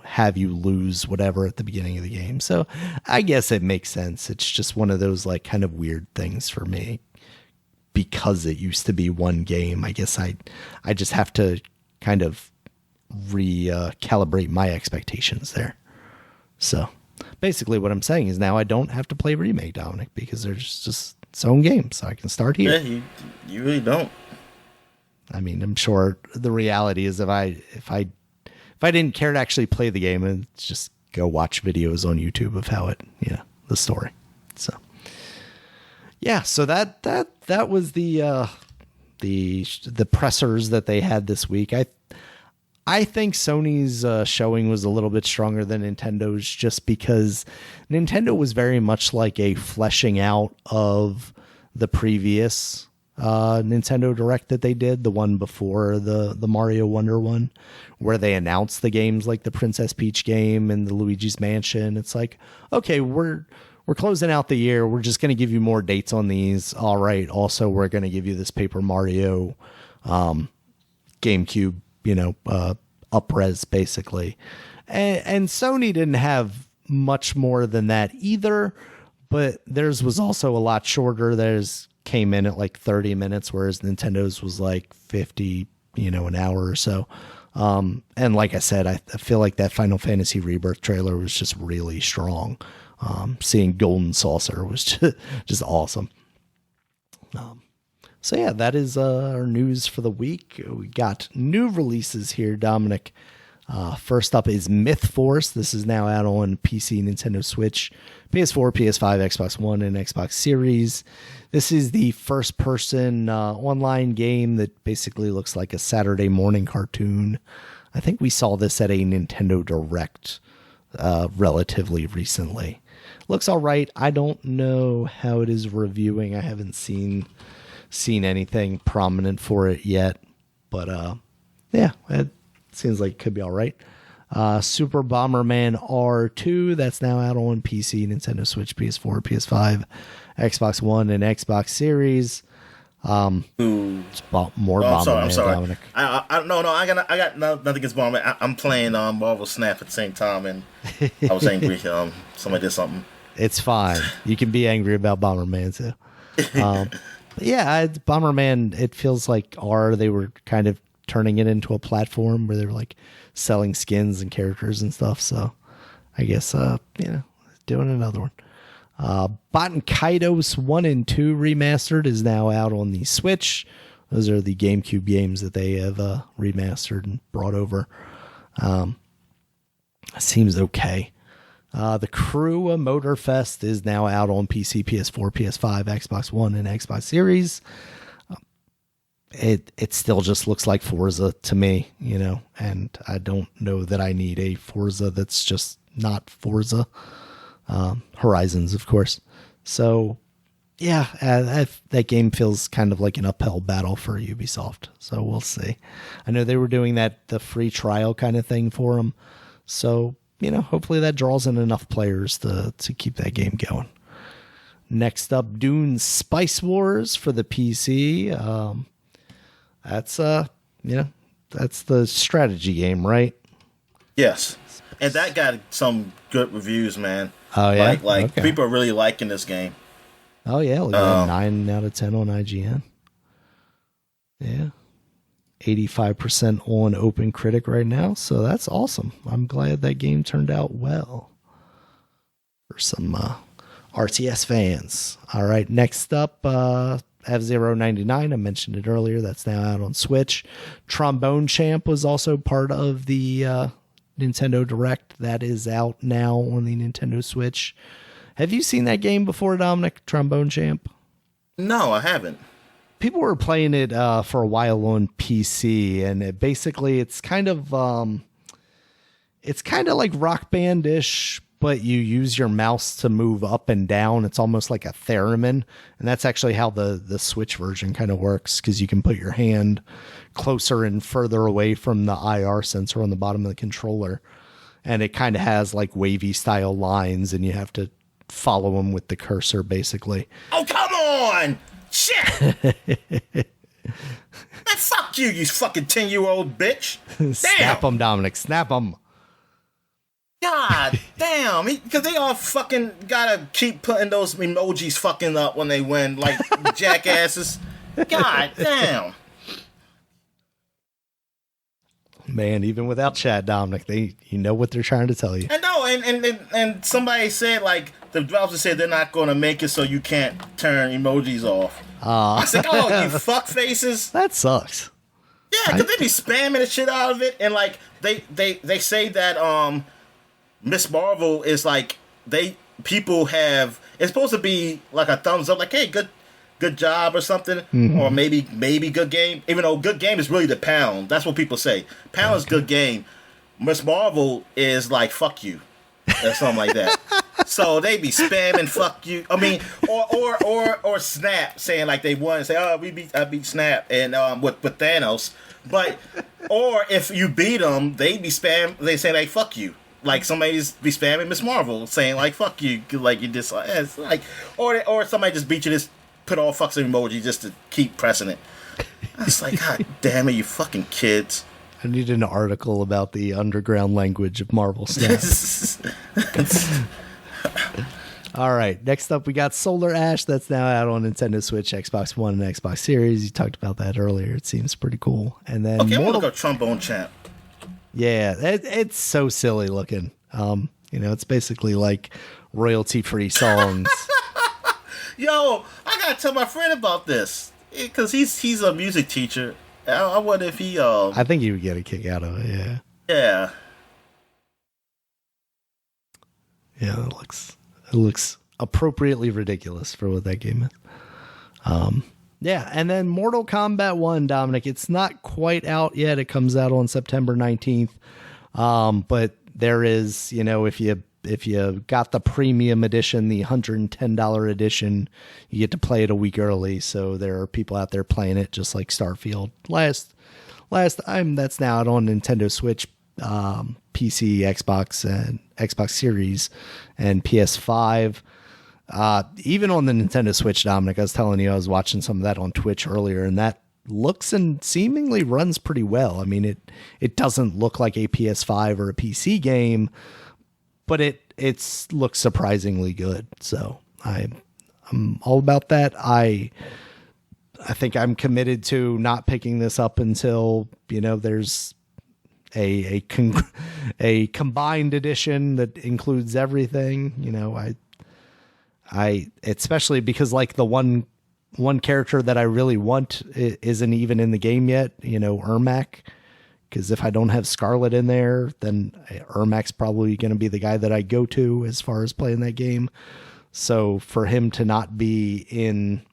have you lose whatever at the beginning of the game. So I guess it makes sense. It's just one of those like kind of weird things for me because it used to be one game. I guess I just have to kind of recalibrate my expectations there. So basically what I'm saying is now I don't have to play Remake, Dominic, because there's just its own game. So I can start here. Yeah, you really don't. I mean, I'm sure the reality is if I didn't care to actually play the game, and just go watch videos on YouTube of how it, the story. So, yeah. So that was the pressers that they had this week. I think Sony's showing was a little bit stronger than Nintendo's, just because Nintendo was very much like a fleshing out of the previous Nintendo Direct that they did, the one before the Mario Wonder one, where they announced the games like the Princess Peach game and the Luigi's Mansion. It's like, okay, we're closing out the year. We're just going to give you more dates on these. All right. Also, we're going to give you this Paper Mario GameCube, up-res basically. And Sony didn't have much more than that either, but theirs was also a lot shorter. Theirs came in at like 30 minutes, whereas Nintendo's was like 50, an hour or so. And like I said, I feel like that Final Fantasy Rebirth trailer was just really strong. Seeing Golden Saucer was just awesome. So yeah, that is our news for the week. We got new releases here, Dominic. First up is Myth Force. This is now out on PC, Nintendo Switch, PS4, PS5, Xbox One, and Xbox Series. This is the first-person online game that basically looks like a Saturday morning cartoon. I think we saw this at a Nintendo Direct relatively recently. Looks all right. I don't know how it is reviewing. I haven't seen anything prominent for it yet. But yeah, it seems like it could be all right. Super Bomberman R2, that's now out on PC, Nintendo Switch, PS4, PS5, Xbox One, and Xbox Series. More Bomberman. I'm sorry. Dominic. I got nothing against Bomberman. I'm playing Marvel Snap at the same time, and I was angry. Somebody did something. It's fine. You can be angry about Bomberman too. Yeah, Bomberman. It feels like they were kind of turning it into a platform where they were like selling skins and characters and stuff. So I guess, doing another one. Baten Kaitos 1 and 2 remastered is now out on the Switch. Those are the GameCube games that they have remastered and brought over. Seems okay. The Crew Motorfest is now out on PC, PS4, PS5, Xbox One, and Xbox Series. It still just looks like Forza to me, and I don't know that I need a Forza that's just not Forza. Horizons, of course. So, yeah, that game feels kind of like an uphill battle for Ubisoft. So we'll see. I know they were doing the free trial kind of thing for them. So, hopefully that draws in enough players to keep that game going. Next up, Dune Spice Wars for the PC. That's the strategy game, right? Yes. And that got some good reviews, man. Oh, yeah? Okay. People are really liking this game. Oh, yeah. Like 9 out of 10 on IGN. Yeah. 85% on Open Critic right now. So that's awesome. I'm glad that game turned out well for some RTS fans. All right. Next up, F-Zero 99. I mentioned it earlier. That's now out on Switch. Trombone Champ was also part of the Nintendo Direct that is out now on the Nintendo Switch. Have you seen that game before, Dominic, Trombone Champ? No, I haven't. People were playing it for a while on PC, and it's kind of like Rock Band-ish, but you use your mouse to move up and down. It's almost like a theremin, and that's actually how the Switch version kind of works, because you can put your hand closer and further away from the IR sensor on the bottom of the controller, and it kind of has like wavy style lines, and you have to follow them with the cursor, basically. Oh, come on! Shit! Man, fuck you, you fucking 10-year-old bitch! Snap them, Dominic, snap them! God damn, because they all fucking gotta keep putting those emojis fucking up when they win, like jackasses. God damn. Man, even without chat, Dominic, you know what they're trying to tell you. I know, and somebody said, like, the developer said they're not gonna make it so you can't turn emojis off. I said, oh, you fuck faces. That sucks. Yeah, because they be spamming the shit out of it, and like they say that Miss Marvel is like people have, it's supposed to be like a thumbs up, like, hey, good job or something, or maybe good game. Even though good game is really the pound. That's what people say. Pound is good game. Miss Marvel is like fuck you, or something like that. So they be spamming fuck you. I mean, or Snap saying like they won and say, oh, I beat Snap and with Thanos. But or if you beat them, they say like fuck you. Like somebody's be spamming Miss Marvel saying like fuck you, like you just it's like or somebody just beat you, just put all fucks emoji just to keep pressing it. It's like, God damn it, you fucking kids. I need an article about the underground language of Marvel Snap. All right, next up we got Solar Ash. That's now out on Nintendo Switch, Xbox One, and Xbox Series. You talked about that earlier. It seems pretty cool. And then okay, I'm gonna look up Trombone Champ. Yeah, it's so silly looking. It's basically like royalty-free songs. Yo, I gotta tell my friend about this because he's a music teacher. I wonder if he. I think he would get a kick out of it. Yeah. Yeah. Yeah, it looks appropriately ridiculous for what that game is. Yeah, and then Mortal Kombat 1, Dominic, it's not quite out yet. It comes out on September 19th. But there is, if you got the premium edition, the $110 edition, you get to play it a week early. So there are people out there playing it just like Starfield. Last time, that's now out on Nintendo Switch, PC, Xbox, and Xbox Series, and PS5. Even on the Nintendo Switch, Dominic, I was telling you, I was watching some of that on Twitch earlier, and that looks and seemingly runs pretty well. I mean, it doesn't look like a PS5 or a PC game, but it looks surprisingly good. So I'm all about that. I think I'm committed to not picking this up until, there's a combined edition that includes everything. I especially because like the one character that I really want isn't even in the game yet, Ermac. Because if I don't have Scarlet in there, then Ermac's probably going to be the guy that I go to as far as playing that game. So for him to not be in,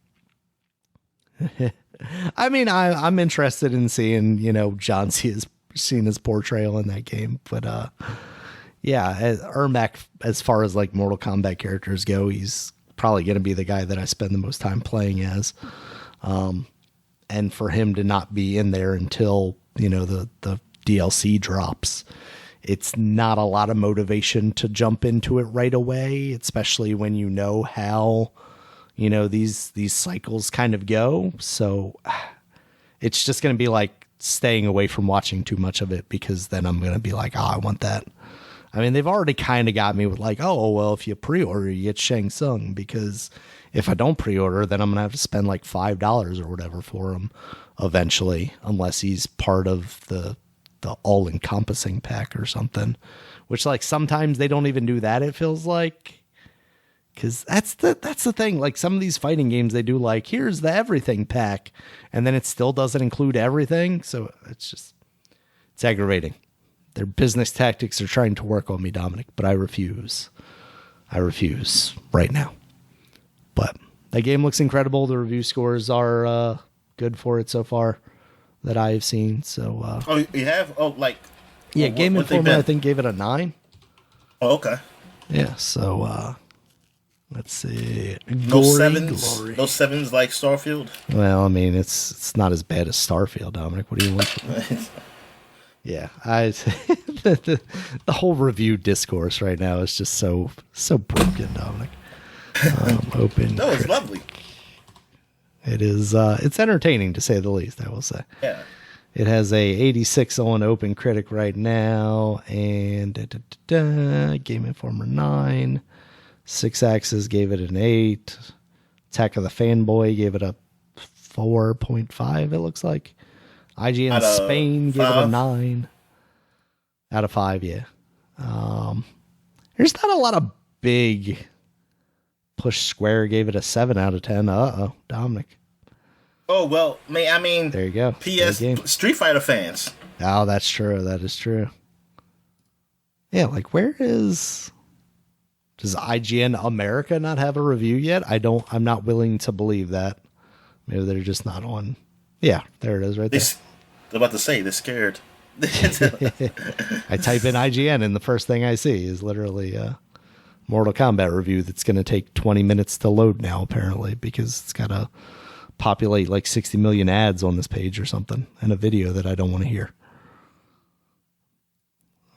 I mean, I'm interested in seeing, John Cena's portrayal in that game, but yeah, Ermac, as far as like Mortal Kombat characters go, he's probably going to be the guy that I spend the most time playing as. And for him to not be in there until, the DLC drops, it's not a lot of motivation to jump into it right away, especially when you know how, these cycles kind of go. So it's just going to be like staying away from watching too much of it, because then I'm going to be like, oh, I want that. I mean, they've already kind of got me with like, oh, well, if you pre-order, you get Shang Tsung, because if I don't pre-order, then I'm going to have to spend like $5 or whatever for him eventually, unless he's part of the all-encompassing pack or something, which like sometimes they don't even do that, it feels like, because that's the thing. Like some of these fighting games, they do like, here's the everything pack, and then it still doesn't include everything. So it's aggravating. their business tactics are trying to work on me, Dominic, but I refuse. I refuse right now. But that game looks incredible. The review scores are good for it so far that I have seen. So, oh, you have? Oh, like, yeah, Game Informer, I think, gave it a 9. Oh, okay. Yeah, so, let's see. No sevens like Starfield? Well, I mean, it's not as bad as Starfield, Dominic. What do you want from me? Yeah, the whole review discourse right now is just so broken, Dominic. Open. No, it's lovely. It is. It's entertaining to say the least, I will say. Yeah. It has a 86 on Open Critic right now, and Game Informer 9. 6 Axis gave it an 8. Attack of the Fanboy gave it a 4.5. It looks like. IGN Spain gave it a 9 out of 5. Yeah. There's not a lot of big. Push Square gave it a 7 out of 10. Dominic. Oh, well, I mean, there you go. PS Street Fighter fans. Oh, that's true. That is true. Yeah, like does IGN America not have a review yet? I'm not willing to believe that. Maybe they're just not on. Yeah, there it is right there. They're about to say they're scared. I type in IGN and the first thing I see is literally a Mortal Kombat review that's going to take 20 minutes to load now, apparently, because it's got to populate like 60 million ads on this page or something and a video that I don't want to hear.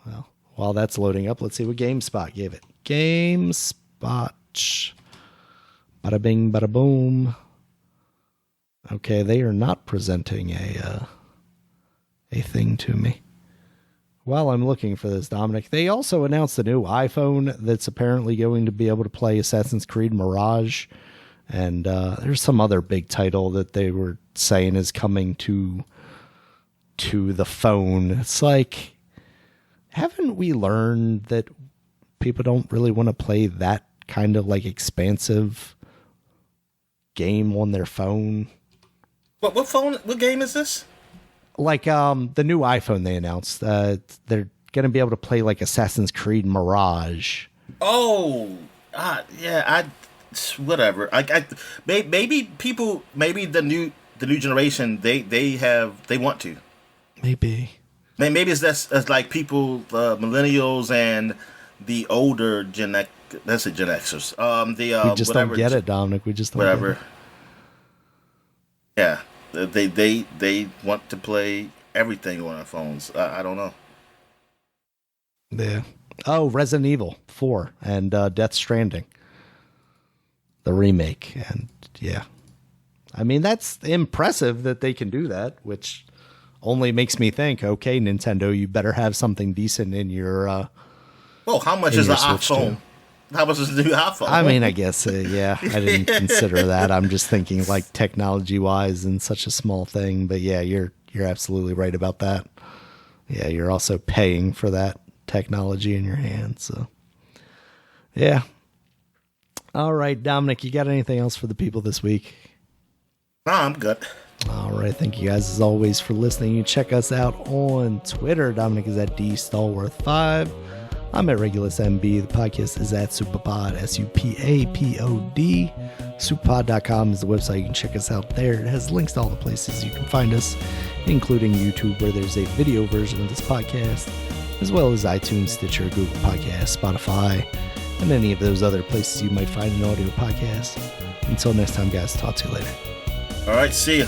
Well, while that's loading up, let's see what GameSpot gave it. GameSpot. Bada bing, bada boom. Okay, they are not presenting a thing to me. While I'm looking for this, Dominic, they also announced a new iPhone that's apparently going to be able to play Assassin's Creed Mirage. And there's some other big title that they were saying is coming to the phone. It's like, haven't we learned that people don't really want to play that kind of like expansive game on their phone? What phone? What game is this? Like the new iPhone they announced. They're going to be able to play like Assassin's Creed Mirage. Oh, yeah. Whatever. Maybe people. Maybe the new generation. They want to. Maybe it's that's like people, millennials and the older Gen X. That's the Gen Xers. We just don't get it, Dominic. We just don't whatever. Get it. Yeah, they want to play everything on our phones. I don't know. Yeah. Oh, Resident Evil 4 and Death Stranding, the remake, and yeah, I mean that's impressive that they can do that, which only makes me think, okay, Nintendo, you better have something decent in your. Well, how much is the iPhone? How much is the new iPhone? I mean, I guess, yeah, I didn't consider that. I'm just thinking like technology-wise and such a small thing. But yeah, you're absolutely right about that. Yeah, you're also paying for that technology in your hands. So, yeah. All right, Dominic, you got anything else for the people this week? No, I'm good. All right, thank you guys as always for listening. You check us out on Twitter. Dominic is at DStallworth5. I'm at RegulusMB. The podcast is at Superpod, SUPAPOD. Superpod.com is the website. You can check us out there. It has links to all the places you can find us, including YouTube, where there's a video version of this podcast, as well as iTunes, Stitcher, Google Podcasts, Spotify, and any of those other places you might find an audio podcast. Until next time, guys, talk to you later. All right, see ya.